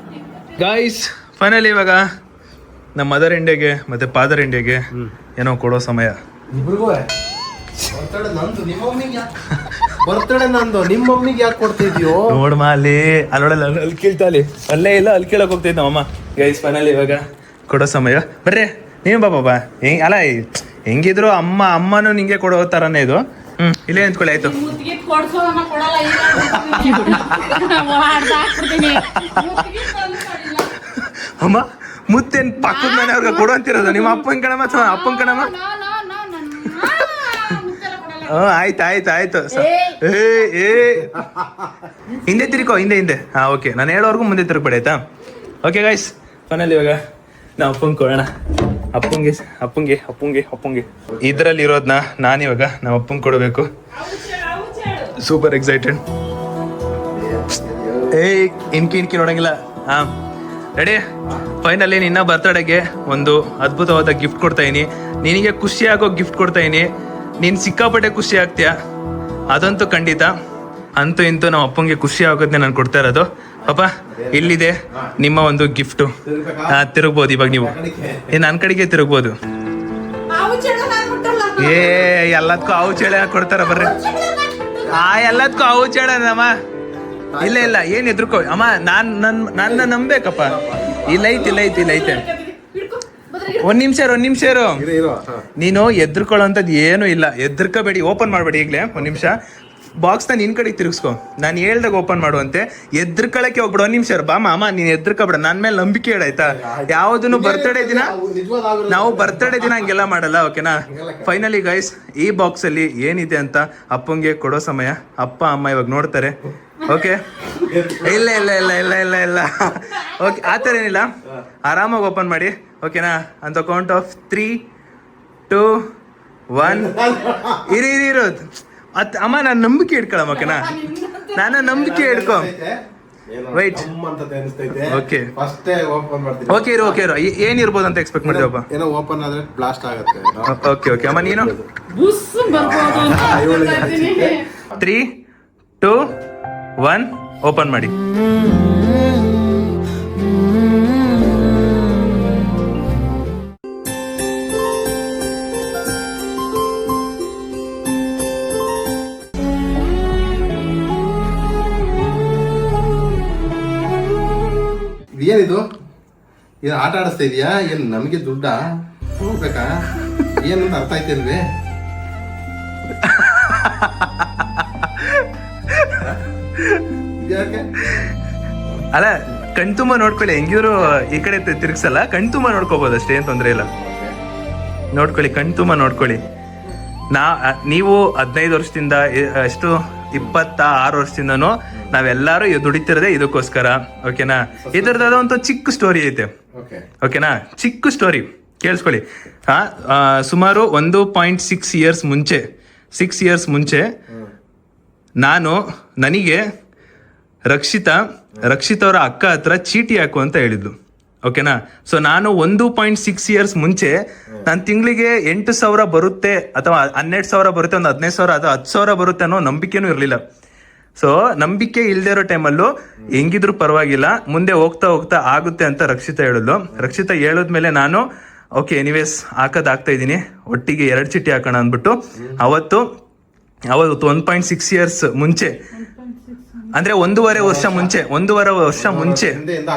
ಗಾಯ್ಸ್ ಫೈನಲಿ ಇವಾಗ ನಮ್ಮ ಮದರ್ ಇಂಡಿಯಾಗೆ ಮತ್ತು ಫಾದರ್ ಇಂಡಿಯಾಗೆ ಏನೋ ಕೊಡೋ ಸಮಯ. ಇಬ್ರಿಗೂ ನಂದು ನಿಮ್ಮ ಮಮ್ಮಿಗೆ ಬರ್ತಡೆ ನಂದು ನಿಮ್ಮ ಮಮ್ಮಿಗೆ ಯಾಕೆ ಕೊಡ್ತಾ ಇದೆಯೋ ನೋಡಮ್ಮ ಅಲ್ಲಿ ಕೇಳ್ತಾ ಅಲ್ಲೇ ಇಲ್ಲ, ಅಲ್ಲಿ ಕೇಳಕ್ ಹೋಗ್ತೈತೆ ನಮ್ಮಮ್ಮ. ಗೈಸ್ ಫೈನಲಿ ಇವಾಗ ಕೊಡೋ ಸಮಯ. ಬರ್ರಿ ನೀವು ಬಾಬಾ, ಅಲ್ಲ ಹೆಂಗಿದ್ರು ಅಮ್ಮನೂ ನಿಂಗೆ ಕೊಡೋ ಥರನೇ ಇದು. ಇಲ್ಲೇ ನಿಂತ್ಕೊಳ್ಳಿ ಆಯ್ತು. ಅಮ್ಮ ಮುತ್ತೇನ್ ಪಕ್ಕದ ಮನೆಯವ್ರಿಗೆ ಕೊಡು ಅಂತಿರೋದು, ನಿಮ್ಮ ಅಪ್ಪನ ಕಣಮ್ಮ, ಅಪ್ಪನ ಕಣಮ್ಮ. ಆಯ್ತು. ಹಿಂದೆ ತಿರ್ಕೋ, ಹಿಂದೆ. ಹಾ ಓಕೆ, ನಾನು ಹೇಳೋರ್ಗು ಮುಂದೆ ತಿರ್ಗಬೇಡಿ ಆಯ್ತಾ. ಓಕೆ ಗೈಸ್ ಫೈನಲ್ ಇವಾಗ ನಾವು ಅಪ್ಪಂಗೆ ಕೊಡೋಣ. ಅಪ್ಪಂಗೆ ಇದರಲ್ಲಿ ಇರೋದನ್ನ ನಾನಿವಾಗ ನಮ್ಮ ಅಪ್ಪಂಗೆ ಕೊಡಬೇಕು. Super excited. ಇನ್ಕಿ ನೋಡಂಗಿಲ್ಲ. ಹಾಂ ರೆಡಿ. ಫೈನಲಿ ನಿನ್ನ ಬರ್ತಡೆಗೆ ಒಂದು ಅದ್ಭುತವಾದ ಗಿಫ್ಟ್ ಕೊಡ್ತಾ ಇದೀನಿ. ನಿನಗೆ ಖುಷಿಯಾಗೋ ಗಿಫ್ಟ್ ಕೊಡ್ತಾ ಇದೀನಿ. ನೀನು ಸಿಕ್ಕಾಪಟ್ಟೆ ಖುಷಿ ಆಗ್ತೀಯ, ಅದಂತೂ ಖಂಡಿತ. ಅಂತೂ ಇಂತೂ ನಮ್ಮ ಅಪ್ಪಂಗೆ ಖುಷಿ ಆಗೋದನ್ನೇ ನಾನು ಕೊಡ್ತಾ ಇರೋದು. ಪಾಪ ಇಲ್ಲಿದೆ ನಿಮ್ಮ ಒಂದು ಗಿಫ್ಟು. ತಿರುಗ್ಬೋದು ಇವಾಗ ನೀವು, ನನ್ನ ಕಡೆಗೆ ತಿರುಗ್ಬೋದು. ಎಲ್ಲದಕ್ಕೂ ಅವು ಚೇಳ ಕೊಡ್ತಾರ ಬರ್ರಿ. ಎಲ್ಲದಕ್ಕೂ ಅವು ಚೇಳ ನಮ್ಮ ಇಲ್ಲ ಏನ್ ಎದ್ರುಕೋ ಅಮ್ಮ, ನನ್ನ ನಂಬೇಕಪ್ಪ. ಇಲ್ಲ ಐತೆ ಒಂದ್ ನಿಮಿಷ ಇರು ಇರೋ ನೀನು ಎದ್ರಕೊಳ್ಳೋಂಥದ್ದು ಏನು ಇಲ್ಲ, ಎದ್ರಕಬೇಡಿ, ಓಪನ್ ಮಾಡಬೇಡಿ ಈಗಲೇ ಒಂದ್ ನಿಮಿಷ. ಬಾಕ್ಸ್ನ ನಿನ್ ಕಡೆ ತಿರುಗಿಸ್ಕೊ, ನಾನು ಹೇಳ್ದಾಗ ಓಪನ್ ಮಾಡುವಂತೆ. ಎದ್ರಕಳಕ್ಕೆ ಹೋಗ್ಬಿಡು, ಒಂದ್ ನಿಮಿಷ ಬಾ ಮಾಮ, ನೀನ್ ಎದ್ರಕಬೇಡ, ನನ್ನ ಮೇಲೆ ನಂಬಿಕೆ ಹೇಳಾಯ್ತಾ. ಯಾವುದನ್ನು ಬರ್ತಡೇ ದಿನ ನಾವು ಬರ್ತಡೇ ದಿನ ಹಂಗೆಲ್ಲ ಮಾಡಲ್ಲ, ಓಕೆನಾ. ಫೈನಲಿ ಗೈಸ್, ಈ ಬಾಕ್ಸ್ ಅಲ್ಲಿ ಏನಿದೆ ಅಂತ ಅಪ್ಪಂಗೆ ಕೊಡೋ ಸಮಯ. ಅಪ್ಪ ಅಮ್ಮ ಇವಾಗ ನೋಡ್ತಾರೆ, ಓಕೆ. ಇಲ್ಲ ಇಲ್ಲ ಇಲ್ಲ ಇಲ್ಲ ಇಲ್ಲ ಇಲ್ಲ ಓಕೆ, ಆ ಥರ ಏನಿಲ್ಲ, ಆರಾಮಾಗಿ ಓಪನ್ ಮಾಡಿ, ಓಕೆನಾ. ಅಂತ ಕೌಂಟ್ ಆಫ್ 3, 2, 1 ಇರೋದು ಅಮ್ಮ, ನಾನು ನಂಬಿಕೆ ಇಟ್ಕೊಳಮ್ಮ, ಓಕೆನಾ. ನಾನು ನಂಬಿಕೆ ಇಟ್ಕೊ. ವೈಟ್ ಓಕೆ ಓಕೆ ಇರು ಓಕೆ ಇರು. ಏನಿರ್ಬೋದು ಅಂತ ಎಕ್ಸ್ಪೆಕ್ಟ್ ಮಾಡಿದೆವಪ್ಪ? ಏನೋ ಓಪನ್ ಆದ್ರೆ ಬ್ಲಾಸ್ಟ್ ಆಗುತ್ತೆ. ಓಕೆ ಓಕೆ ಅಮ್ಮ, ನೀನು ಬುಸ್ ಬರ್ಬೋದು ಅಂತ ಅನ್ಕೊಳ್ತಾ ಇದ್ದೀನಿ. 3, 2, 1 ಓಪನ್ ಮಾಡಿ. ಏನಿದು? ಏನು ಆಟ ಆಡಿಸ್ತಾ ಇದೀಯಾ? ಏನು ನಮಗೆ ದುಡ್ಡ ಹೋಗ್ಬೇಕಾ? ಏನಂತ ಅರ್ಥ ಆಯ್ತೇನ್ರಿ? ಯಾಕೆ ಅಲ್ಲ, ಕಣ್ತುಂಬ ನೋಡ್ಕೊಳ್ಳಿ, ಹೆಂಗಿದ್ರು ಈ ಕಡೆ ತಿರ್ಗ್ಸಲ್ಲ, ಕಣ್ತುಂಬ ನೋಡ್ಕೋಬಹುದು ಅಷ್ಟೇ, ಏನ್ ತೊಂದರೆ ಇಲ್ಲ. ನೋಡ್ಕೊಳ್ಳಿ, ಕಣ್ತುಂಬ ನೋಡ್ಕೊಳ್ಳಿ. ನೀವು 15 ವರ್ಷದಿಂದ ಎಷ್ಟು 26 ವರ್ಷದಿಂದನೂ ನಾವೆಲ್ಲರೂ ದುಡಿತಿರೋದೇ ಇದಕ್ಕೋಸ್ಕರ, ಓಕೆನಾ. ಇದರದಾದ ಒಂದು ಚಿಕ್ಕ ಸ್ಟೋರಿ ಐತೆ, ಓಕೆನಾ. ಚಿಕ್ಕ ಸ್ಟೋರಿ ಕೇಳಿಸ್ಕೊಳ್ಳಿ. ಸುಮಾರು 1.6 ಇಯರ್ಸ್ ಮುಂಚೆ, 6 ಇಯರ್ಸ್ ಮುಂಚೆ ನನಗೆ ರಕ್ಷಿತಾ ಅವರ ಅಕ್ಕ ಹತ್ರ ಚೀಟಿ ಹಾಕು ಅಂತ ಹೇಳಿದ್ಲು, ಓಕೆನಾ. ಸೊ ನಾನು 1.6 ಇಯರ್ಸ್ ಮುಂಚೆ ನಾನು ತಿಂಗಳಿಗೆ 8,000 ಬರುತ್ತೆ ಅಥವಾ 12,000 ಬರುತ್ತೆ, ಒಂದು 15,000 ಅಥವಾ 10,000 ಬರುತ್ತೆ ಅನ್ನೋ ನಂಬಿಕೆನೂ ಇರಲಿಲ್ಲ. ಸೊ ನಂಬಿಕೆ ಇಲ್ಲದೆ ಇರೋ ಟೈಮಲ್ಲೂ ಹೆಂಗಿದ್ರು ಪರವಾಗಿಲ್ಲ, ಮುಂದೆ ಹೋಗ್ತಾ ಹೋಗ್ತಾ ಆಗುತ್ತೆ ಅಂತ ರಕ್ಷಿತಾ ಹೇಳಿದ್ಲು. ರಕ್ಷಿತಾ ಹೇಳಿದ್ಮೇಲೆ ನಾನು ಓಕೆ ಎನಿವೇಸ್ ಹಾಕೋದಾಗ್ತಾ ಇದ್ದೀನಿ, ಒಟ್ಟಿಗೆ 2 ಚೀಟಿ ಹಾಕೋಣ ಅಂದ್ಬಿಟ್ಟು ಅವತ್ತು 1.6 ಇಯರ್ಸ್ ಮುಂಚೆ, ಅಂದ್ರೆ 1.5 ವರ್ಷ ಮುಂಚೆ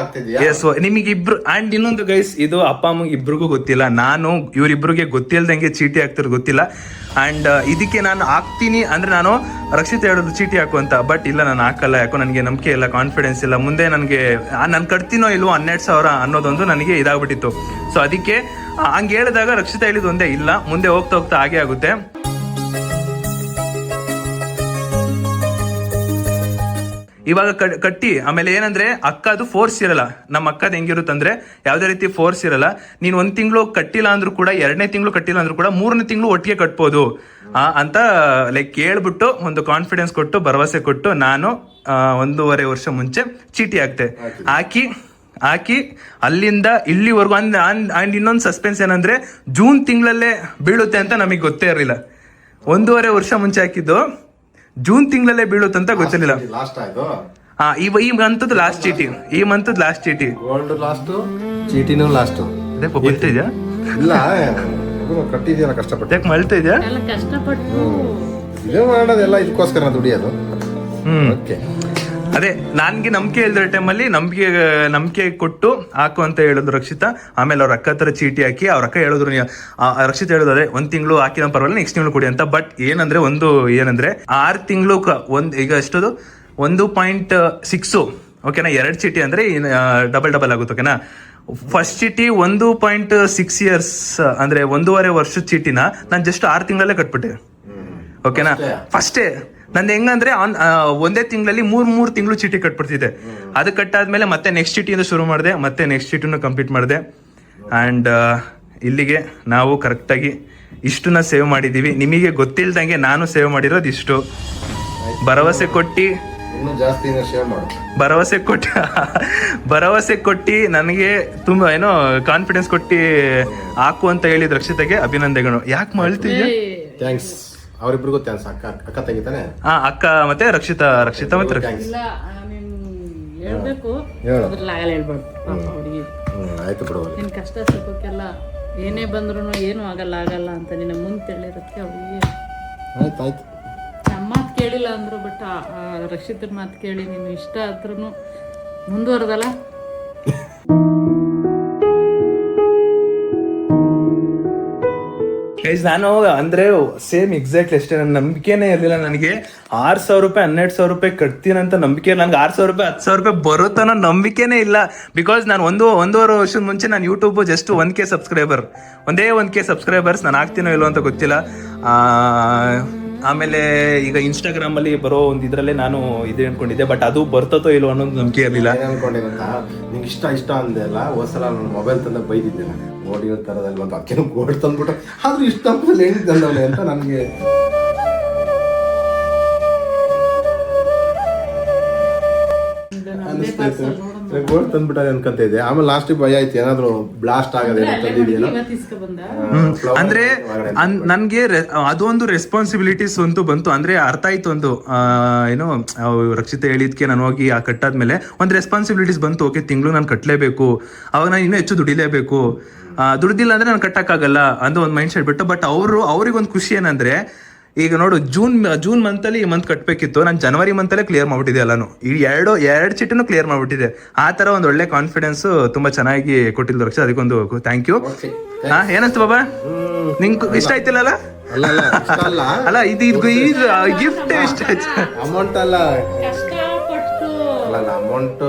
ಎಸ್, ನಿಮಗಿಬ್ರು. ಅಂಡ್ ಇನ್ನೊಂದು ಗೈಸ್, ಇದು ಅಪ್ಪ ಅಮ್ಮಗೆ ಇಬ್ರಿಗೂ ಗೊತ್ತಿಲ್ಲ, ನಾನು ಇವರಿಬ್ರಿಗೆ ಗೊತ್ತಿಲ್ದಂಗೆ ಚೀಟಿ ಹಾಕ್ತಿರೋ ಗೊತ್ತಿಲ್ಲ. ಅಂಡ್ ಇದಕ್ಕೆ ನಾನು ಹಾಕ್ತೀನಿ ಅಂದ್ರೆ ನಾನು ರಕ್ಷಿತಾ ಹೇಳೋದು ಚೀಟಿ ಹಾಕು ಅಂತ, ಬಟ್ ಇಲ್ಲ ನಾನು ಹಾಕಲ್ಲ, ಯಾಕೋ ನನಗೆ ನಂಬಿಕೆ ಇಲ್ಲ, ಕಾನ್ಫಿಡೆನ್ಸ್ ಇಲ್ಲ, ಮುಂದೆ ನನಗೆ ನಾನು ಕಟ್ತೀನೋ ಇಲ್ವೋ 12,000 ಅನ್ನೋದೊಂದು ನನಗೆ ಇದಾಗ್ಬಿಟ್ಟಿತ್ತು. ಸೊ ಅದಕ್ಕೆ ಹಂಗೆ ಹೇಳಿದಾಗ ರಕ್ಷಿತಾ ಹೇಳಿದ ಒಂದೇ, ಇಲ್ಲ ಮುಂದೆ ಹೋಗ್ತಾ ಹೋಗ್ತಾ ಹಾಗೆ ಆಗುತ್ತೆ. ಇವಾಗ ಕಟ್ಟಿ ಆಮೇಲೆ ಏನಂದ್ರೆ ಅಕ್ಕದು ಫೋರ್ಸ್ ಇರಲ್ಲ. ನಮ್ಮ ಅಕ್ಕದ ಹೆಂಗಿರುತ್ತಂದ್ರೆ ಯಾವುದೇ ರೀತಿ ಫೋರ್ಸ್ ಇರಲ್ಲ. ನೀನ್ 1 ತಿಂಗಳು ಕಟ್ಟಿಲ್ಲ ಅಂದ್ರೂ ಕೂಡ, 2ನೇ ತಿಂಗಳು ಕಟ್ಟಿಲ್ಲ ಅಂದ್ರೂ ಕೂಡ 3ನೇ ತಿಂಗಳು ಒಟ್ಟಿಗೆ ಕಟ್ಬೋದು ಅಂತ ಲೈಕ್ ಹೇಳ್ಬಿಟ್ಟು ಒಂದು ಕಾನ್ಫಿಡೆನ್ಸ್ ಕೊಟ್ಟು, ಭರವಸೆ ಕೊಟ್ಟು ನಾನು 1.5 ವರ್ಷ ಮುಂಚೆ ಚೀಟಿ ಹಾಕಿ ಅಲ್ಲಿಂದ ಇಲ್ಲಿವರೆಗೂ. ಅಂಡ್ ಇನ್ನೊಂದು ಸಸ್ಪೆನ್ಸ್ ಏನಂದ್ರೆ ಜೂನ್ ತಿಂಗಳಲ್ಲೇ ಬೀಳುತ್ತೆ ಅಂತ ನಮಗೆ ಗೊತ್ತೇ ಇರಲಿಲ್ಲ. 1.5 ವರ್ಷ ಮುಂಚೆ ಹಾಕಿದ್ದು ಜೂನ್ ತಿಂಗಳಲ್ಲೇ ಬೀಳುತ್ತಂತ ಗೊತ್ತಿರಲಿಲ್ಲ. ಈ ಮಂತದ ಲಾಸ್ಟ್ ಚೀಟಿ, ಗೋಲ್ಡ್ ಲಾಸ್ಟ್, ಚೀಟಿನೂ ಲಾಸ್ಟ್. ಅದೇ ಬಲ್ತಾ ಇದೆಯಾ? ಇಲ್ಲ ಕಟ್ಟಿದ್ಯಲ್ಲ ಕಷ್ಟಪಟ್ಟು. ಯಾಕೆ ಮಳ್ತಾ ಇದೆಯಾ? ಕಷ್ಟಪಟ್ಟು ಇದೇ ಮಾಡೋದೆಲ್ಲ ಇದಕ್ಕೋಸ್ಕರ ದುಡಿಯೋದು. ಓಕೆ, ಅದೇ ನನ್ಗೆ ನಂಬಿಕೆ ಇಲ್ದಿರೋ ಟೈಮಲ್ಲಿ ನಂಬಿಕೆ ಕೊಟ್ಟು ಹಾಕು ಅಂತ ಹೇಳಿದ್ರು ರಕ್ಷಿತಾ. ಆಮೇಲೆ ಅವ್ರ ಅಕ್ಕ ಹತ್ರ ಚೀಟಿ ಹಾಕಿ, ಅವ್ರ ಅಕ್ಕ ಹೇಳಿದ್ರು, ರಕ್ಷಿತಾ ಹೇಳಿದ್ರು ಅದೇ 1 ತಿಂಗಳು ಹಾಕಿದ ಪರವಾಗಿಲ್ಲ, ನೆಕ್ಸ್ಟ್ ತಿಂಗಳು ಕೊಡಿ ಅಂತ. ಬಟ್ ಏನಂದ್ರೆ 6 ತಿಂಗಳು ಈಗ ಎಷ್ಟದು 1.6, ಓಕೆನಾ. 2 ಚೀಟಿ ಅಂದ್ರೆ ಡಬಲ್ ಆಗುತ್ತೆ, ಓಕೆನಾ. ಫಸ್ಟ್ ಚೀಟಿ 1.6 ಇಯರ್ಸ್ ಅಂದ್ರೆ 1.5 ವರ್ಷದ ಚೀಟಿನ ನಾನು ಜಸ್ಟ್ 6 ತಿಂಗಳಲ್ಲೇ ಕಟ್ಬಿಟ್ಟೆ, ಓಕೆನಾ. ಫಸ್ಟೇ ನಂದು ಹೆಂಗಂದ್ರೆ ಒಂದೇ ತಿಂಗಳಲ್ಲಿ 3 ತಿಂಗಳು ಚೀಟಿ ಕಟ್ಬಿಡ್ತಿದ್ದೆ. ಅದು ಕಟ್ಟಾದ್ಮೇಲೆ ಮತ್ತೆ ನೆಕ್ಸ್ಟ್ ಚೀಟಿಯಿಂದ ಶುರು ಮಾಡಿದೆ, ಮತ್ತೆ ನೆಕ್ಸ್ಟ್ ಚೀಟಿನೂ ಕಂಪ್ಲೀಟ್ ಮಾಡಿದೆ. ಆ್ಯಂಡ್ ಇಲ್ಲಿಗೆ ನಾವು ಕರೆಕ್ಟಾಗಿ ಇಷ್ಟನ್ನ ಸೇವ್ ಮಾಡಿದ್ದೀವಿ. ನಿಮಗೆ ಗೊತ್ತಿಲ್ದಂಗೆ ನಾನು ಸೇವ್ ಮಾಡಿರೋದು ಇಷ್ಟು. ಭರವಸೆ ಕೊಟ್ಟು ನನಗೆ ತುಂಬಾ ಏನೋ ಕಾನ್ಫಿಡೆನ್ಸ್ ಕೊಟ್ಟು ಹಾಕು ಅಂತ ಹೇಳಿದ ರಕ್ಷಿತಾಗೆ ಅಭಿನಂದನೆಗಳು. ಯಾಕೆ ಮಾಡ್ತಿದ್ದೆ? ಥ್ಯಾಂಕ್ಸ್, ಅವರಿಬ್ರಿಗೂ ಥ್ಯಾಂಕ್ಸ್. ಅಕ್ಕ ತೆಗಿತಾನೆ. ಅಕ್ಕ ಮತ್ತೆ ರಕ್ಷಿತಾ ಮತ್ತೆ ಇಲ್ಲ, ನೀನ್ ಹೇಳ್ಬೇಕು, ಅದ್ರಲ್ಲಿ ಆಗಲ್ಲ ಹೇಳ್ಬಾರ್ದು ಹುಡುಗಿ. ಆಯ್ತು ಬಿಡು, ನಿನ್ ಕಷ್ಟ ಸುಖಕ್ಕೆಲ್ಲ ಏನೇ ಬಂದ್ರು ಏನು ಆಗಲ್ಲ ಅಂತ ನಿನ್ನ ಮುಂದೆ ಹೇಳಿರೋದಕ್ಕೆ ಅವಳಿಗೆ ಆಯ್ತು. ನಮ್ಮ ಮಾತು ಕೇಳಿಲ್ಲ ಅಂದ್ರು, ಬಟ್ ರಕ್ಷಿತರ ಮಾತು ಕೇಳಿ ನೀನು ಇಷ್ಟ ಆದ್ರೂ ಮುಂದುವರೆದಲ್ಲ. ಗೈಸ್ ನಾನು ಅಂದ್ರೆ ಸೇಮ್ ಎಕ್ಸಾಕ್ಟ್ಲಿ ಅಷ್ಟೇ, ನನ್ನ ನಂಬಿಕೆನೇ ಇರಲಿಲ್ಲ. ನನಗೆ 6,000 ರೂಪಾಯಿ 12,000 ರೂಪಾಯಿ ಕಟ್ತೀನಂತ ನಂಬಿಕೆ ಇಲ್ಲ. ನನಗೆ 6,000 ರೂಪಾಯಿ 10,000 ರೂಪಾಯಿ ಬರುತ್ತನ್ನೋ ನಂಬಿಕೆನೇ ಇಲ್ಲ. ಬಿಕಾಸ್ ನಾನು ಒಂದೂವರೆ ವರ್ಷದ ಮುಂಚೆ ನಾನು ಯೂಟ್ಯೂಬ್ ಜಸ್ಟ್ 1K ಸಬ್ಸ್ಕ್ರೈಬರ್, ಒಂದೇ 1K ಸಬ್ಸ್ಕ್ರೈಬರ್ಸ್. ನಾನು ಆಗ್ತೀನೋ ಇಲ್ಲೋ ಅಂತ ಗೊತ್ತಿಲ್ಲ. ಆಮೇಲೆ ಈಗ ಇನ್ಸ್ಟಾಗ್ರಾಮಲ್ಲಿ ಬರೋ ಒಂದು ಇದರಲ್ಲೇ ನಾನು ಇದು ಅನ್ಕೊಂಡಿದ್ದೆ, ಬಟ್ ಅದು ಬರ್ತತೋ ಇಲ್ಲೋ ಅನ್ನೋದು ನಂಬಿಕೆ ಇರಲಿಲ್ಲ. ಅನ್ಕೊಂಡಿರಂತ ನಿಂಗೆ ಇಷ್ಟ ಅಂದೆ ಅಲ್ಲ, ಒಂದ್ಸಲ ನಾನು ಮೊಬೈಲ್ ತಂದ ಬೈದಿದ್ದೆ ನಾನು, ಗೋಡಿ ತರದಲ್ಲಿ ಒಂದು ಅಕ್ಕಿ ಗೋಡ್ ತಂದ್ಬಿಟ್ಟು ಆದ್ರೂ ಇಷ್ಟ ಹೇಳಿದ್ದಂದವಳೆ ಅಂತ ನನಗೆ. ಗೋಲ್ಡ್ ತಂದ್ಬಿಟ್ಟ ಅನ್ಕೊಂತ ಇದ್ದೆ. ಆಮೇಲೆ ಲಾಸ್ಟ್ ಭಯ ಆಯ್ತು, ಏನಾದ್ರು ಬ್ಲಾಸ್ಟ್ ಆಗದೆ ತಂದಿದ್ಯೇನೋ. ಅಂದ್ರೆ ನನ್ಗೆ ಅದೊಂದು ರೆಸ್ಪಾನ್ಸಿಬಿಲಿಟೀಸ್ ಅಂತೂ ಬಂತು. ಅಂದ್ರೆ ಅರ್ಥ ಆಯ್ತು ಒಂದು ಏನೋ ರಕ್ಷಿತ ಹೇಳಿದ್ಕೆ ನಾನು ಹೋಗಿ ಆ ಕಟ್ಟಾದ್ಮೇಲೆ ಒಂದು ರೆಸ್ಪಾನ್ಸಿಬಿಲಿಟೀಸ್ ಬಂತು. ಓಕೆ, ತಿಂಗಳು ನಾನು ಕಟ್ಟಲೇಬೇಕು, ಅವಾಗ ನಾನು ಇನ್ನೂ ಹೆಚ್ಚು ದುಡಿಲೇಬೇಕು, ದುಡ್ದಿಲ್ಲ ಅಂದ್ರೆ ನಾನು ಕಟ್ಟಕ್ಕಾಗಲ್ಲ ಅಂತ ಒಂದು ಮೈಂಡ್ ಸೆಟ್ ಬಿಟ್ಟು. ಬಟ್ ಅವ್ರಿಗೊಂದು ಖುಷಿ ಏನಂದ್ರೆ, ಈಗ ನೋಡು ಜೂನ್ ಮಂತಲ್ಲಿ ಈ ಮಂತ್ ಕಟ್ಟಬೇಕಿತ್ತು, ನಾನು ಜನವರಿ ಮಂತಲ್ಲೇ ಕ್ಲಿಯರ್ ಮಾಡ್ಬಿಟ್ಟಿದೆ ಎಲ್ಲಾನು. ಈ ಎರಡು ಚೀಟನ್ನು ಕ್ಲಿಯರ್ ಮಾಡ್ಬಿಟ್ಟಿದೆ. ಆ ತರ ಒಂದು ಒಳ್ಳೆ ಕಾನ್ಫಿಡೆನ್ಸ್ ತುಂಬಾ ಚೆನ್ನಾಗಿ ಕೊಟ್ಟಿದ್ದು ರಕ್ಷಾ, ಅದಕ್ಕೊಂದು ಥ್ಯಾಂಕ್ ಯು. ಏನಂತ ಬಾಬಾ, ನಿಂಗೆ ಇಷ್ಟ ಆಯ್ತಿಲ್ಲ? ಅಲ್ಲ ಇದು ಗಿಫ್ಟ್ ಇಷ್ಟ ಆಯ್ತು. ಅಮೌಂಟ್ ಅಲ್ಲ, ಅಮೌಂಟ್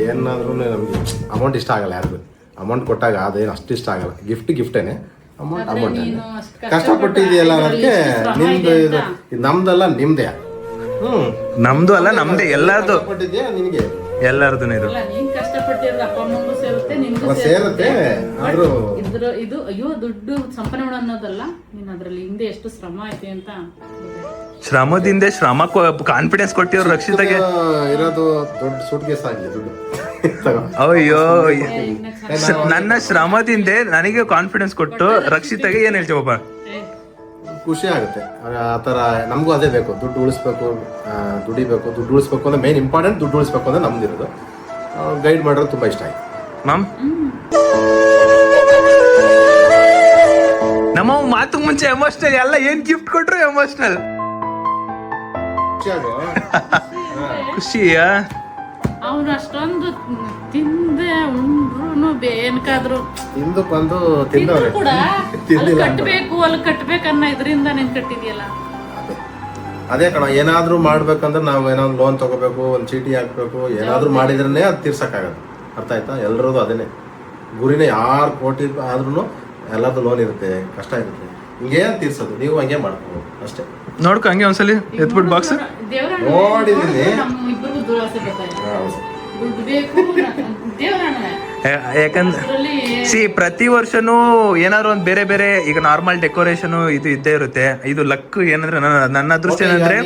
ಏನಾದ್ರೂ ನಮ್ಗೆ ಅಮೌಂಟ್ ಇಷ್ಟ ಆಗಲ್ಲ ಯಾರಿಗೂ. ಅಮೌಂಟ್ ಕೊಟ್ಟಾಗ ಅದೇನು ಅಷ್ಟು ಇಷ್ಟ ಆಗಲ್ಲ. ಗಿಫ್ಟೇನೆ, ಅಮೌಂಟ್ ಕಷ್ಟಪಟ್ಟಿದೆಯಲ್ಲ ಅದಕ್ಕೆ. ನಿಮ್ದು ಇದು ನಮ್ದಲ್ಲ, ನಿಮ್ದೇ. ನಮ್ದು ಅಲ್ಲ, ನಮ್ದೇ, ಎಲ್ಲಾರ್ದು ಕೊಟ್ಟಿದ್ಯಾ ನಿನಗೆ, ಎಲ್ಲಾರ್ದು ಸೇರುತ್ತೆ. ಆದ್ರೂ ಇದು ಅಯ್ಯೋ ದುಡ್ಡು ಸಂಪಾದನೆ ಅನ್ನೋದಲ್ಲ, ನೀನ್ ಅದ್ರಲ್ಲಿ ಹಿಂದೆ ಎಷ್ಟು ಶ್ರಮ ಐತೆ ಅಂತ. ಶ್ರಮದಿಂದ ಕಾನ್ಫಿಡೆನ್ಸ್ ಕೊಟ್ಟಿವ್ರು ರಕ್ಷಿತಾಗೆ. ಇರೋದು ದೊಡ್ಡ ಸೂಟ್ಕೇಸ್ ಆಗಲಿ ದುಡ್ಡು. ಅಯ್ಯೋ, ನನ್ನ ಶ್ರಮದಿಂದ ನನಗೆ ಕಾನ್ಫಿಡೆನ್ಸ್ ಕೊಟ್ಟು ರಕ್ಷಿತಾಗೆ ಏನ್ ಹೇಳ್ತೀವಪ್ಪ, ಖುಷಿ ಆಗುತ್ತೆ. ಆ ಥರ ನಮಗೂ ಅದೇ ಬೇಕು, ದುಡ್ಡು ಉಳಿಸ್ಬೇಕು, ದುಡ್ಡು ಉಳಿಸ್ಬೇಕು ಅಂದ್ರೆ ಮೇನ್ ಇಂಪಾರ್ಟೆಂಟ್. ದುಡ್ಡು ಉಳಿಸ್ಬೇಕು ಅಂದ್ರೆ ನಮ್ದಿರೋದು. ಗೈಡ್ ಮಾಡೋದು ತುಂಬಾ ಇಷ್ಟ ಆಯ್ತು ಮ್ಯಾಮ್. ನಮ್ಮ ಮಾತು ಮುಂಚೆ ಎಮೋಷನಲ್, ಎಲ್ಲ ಏನ್ ಗಿಫ್ಟ್ ಕೊಟ್ರು ಎಮೋಷನಲ್. ಖುಷಿಯಾ? ಅವ್ನು ಅಷ್ಟೊಂದು ತಿಂದೆ ಉಂಡ್ರು ಬೇಕಾದ್ರು ತಿಂದು ಬಂದು ಕೂಡ ಅಲ್ಲಿ ಕಟ್ಬೇಕನ್ನ ಇದರಿಂದ ನೀನ್ ಕಟ್ಟಿದ್ಯಲ್ಲ. ಅದೇ ಕಣ, ಏನಾದ್ರೂ ಮಾಡ್ಬೇಕಂದ್ರೆ ನಾವು ಏನಾದ್ರು ಲೋನ್ ತಗೋಬೇಕು, ಒಂದು ಚೀಟಿ ಹಾಕ್ಬೇಕು, ಏನಾದ್ರೂ ಮಾಡಿದ್ರೇ ಅದು ತೀರ್ಸಕ್ಕಾಗದು. ಅರ್ಥ ಆಯ್ತಾ? ಎಲ್ಲರದು ಅದೇನೆ ಗುರಿನೇ. 6 ಕೋಟಿ ಆದ್ರೂ ಎಲ್ಲರದು ಲೋನ್ ಇರುತ್ತೆ, ಕಷ್ಟ ಇರುತ್ತೆ. ಹಿಂಗೇನ್ ತೀರ್ಸೋದು, ನೀವು ಹಂಗೆ ಮಾಡ್ಕೋಬೋದು ಅಷ್ಟೇ. ನೋಡ್ಕೊ ಹಂಗೆ ಒಂದ್ಸಲಿ ಎತ್ಬಿಟ್ಟು ಬಾಕ್ಸ್ ನೋಡಿದೀನಿ. ಯಾಕಂದ್ರೆ ಪ್ರತಿ ವರ್ಷನೂ ಏನಾದ್ರು ಒಂದು ಬೇರೆ ಬೇರೆ, ಈಗ ನಾರ್ಮಲ್ ಡೆಕೋರೇಷನ್ ಇದು ಇದ್ದೇ ಇರುತ್ತೆ. ಇದು ಲಕ್ ಏನಂದ್ರೆ ನನ್ನ ಅದೃಷ್ಟ ಏನಂದ್ರೆ,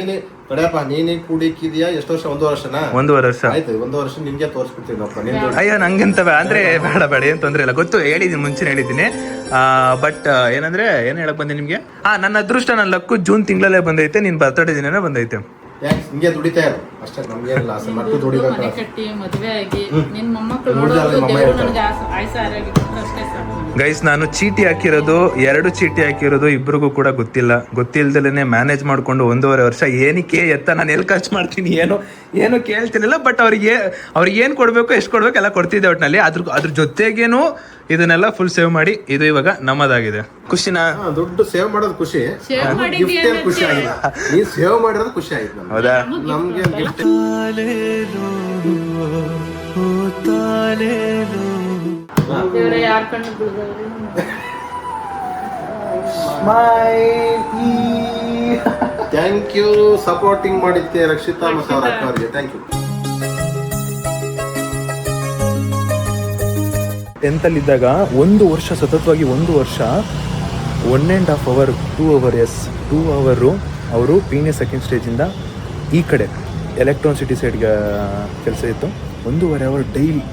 ಕಡೆಯಪ್ಪ ನೀನೇ ಕೂಡಿಕ್ಕಿದ್ಯಾ ಎಷ್ಟು ವರ್ಷ? 1 ವರ್ಷನಾ? 1.5 ವರ್ಷ ಆಯ್ತು. 1 ವರ್ಷ ನಿನ್ಗೆ ತೋರಿಸ್ಬಿಡ್ತೀನಿ. ಅಯ್ಯೋ ನಂಗಂತವ ಅಂದ್ರೆ ಬೇಡ ಏನ್ ತೊಂದ್ರೆ ಇಲ್ಲ, ಗೊತ್ತು, ಹೇಳಿದೀನಿ, ಮುಂಚೆನೆ ಹೇಳಿದ್ದೀನಿ. ಬಟ್ ಏನಂದ್ರೆ ಏನ್ ಹೇಳಕ್ ಬಂದೆ ನಿಮ್ಗೆ, ನನ್ನ ಅದೃಷ್ಟ, ನನ್ನ ಲಕ್ಕು ಜೂನ್ ತಿಂಗಳಲ್ಲೇ ಬಂದೈತೆ. ನಿನ್ ಬರ್ತಡೇ ದಿನನೇ ಬಂದೈತೆ. ಹಿಂಗೆ ದುಡಿತಾ ಇರು ಅಷ್ಟೇ, ನಮ್ಗೇನಿಲ್ಲ ಆಸೆ. ಮಕ್ಕಳು ದುಡಿಬೇಕು, ಮನೆ ಕಟ್ಟಿ ಮದುವೆ ಆಗಿ ನಿನ್ ಮೊಮ್ಮಕ್ಕಳು ನೋಡೋದು ದೇವರು ನನಗೆ ಆಯ್ಸ ಆರೋಗ್ಯ ಕೊಟ್ಟರೆ ಅಷ್ಟೇ ಸಾಕು. ಗೈಸ್, ನಾನು ಚೀಟಿ ಹಾಕಿರೋದು 2 ಚೀಟಿ ಹಾಕಿರೋದು ಇಬ್ರಿಗೂ ಕೂಡ ಗೊತ್ತಿಲ್ದಲೇನೆ ಮ್ಯಾನೇಜ್ ಮಾಡ್ಕೊಂಡು 1.5 ವರ್ಷ ಏನಕ್ಕೆ ಎತ್ತ ನಾನು ಎಲ್ಲಿ ಖರ್ಚು ಮಾಡ್ತೀನಿ ಏನು ಕೇಳ್ತಿರ್ಲಿಲ್ಲ. ಬಟ್ ಅವ್ರಿಗೆ ಏನ್ ಕೊಡ್ಬೇಕು, ಎಷ್ಟು ಕೊಡ್ಬೇಕು ಎಲ್ಲ ಕೊಡ್ತಿದ್ದೆ ಒಟ್ಟಿನಲ್ಲಿ. ಅದ್ರ ಜೊತೆಗೇನು ಇದನ್ನೆಲ್ಲ ಫುಲ್ ಸೇವ್ ಮಾಡಿ ಇದು ಇವಾಗ ನಮ್ಮದಾಗಿದೆ. ಖುಷಿನಾ? ದುಡ್ಡು ಸೇವ್ ಮಾಡೋದು ಖುಷಿ, ಗಿಫ್ಟ್ ಏನ್ ಖುಷಿ ಆಗಿಲ್ಲ. ನೀವ್ ಸೇವ್ ಮಾಡಿರೋದು ಖುಷಿ ಆಯ್ತು. ಹೌದಾ? ನಮ್ಗೆ ಗಿಫ್ಟ್ ದೇವರೇ ಯಾರ್ ಕಣ್ಣು ಬಿಡ್ದವ್ರೆ. ಥ್ಯಾಂಕ್ ಯು ಸಪೋರ್ಟಿಂಗ್ ಮಾಡಿದ್ದೆ ರಕ್ಷಿತಾ ಮತ್ತು ಅವ್ರ ಅಕ್ಕ ಅವರಿಗೆ. Thank you. 10th ಅಲ್ಲಿದ್ದಾಗ 1 ವರ್ಷ ಸತತವಾಗಿ 1 ವರ್ಷ 1.5 hour 2 hour ಅವರು ಪೀನೆ ಸೆಕೆಂಡ್ ಸ್ಟೇಜಿಂದ ಈ ಕಡೆ ಎಲೆಕ್ಟ್ರಾನ್ ಸಿಟಿ ಸೈಡ್ಗೆ ಕೆಲಸ ಇತ್ತು. 1.5 hour ಡೈಲಿ.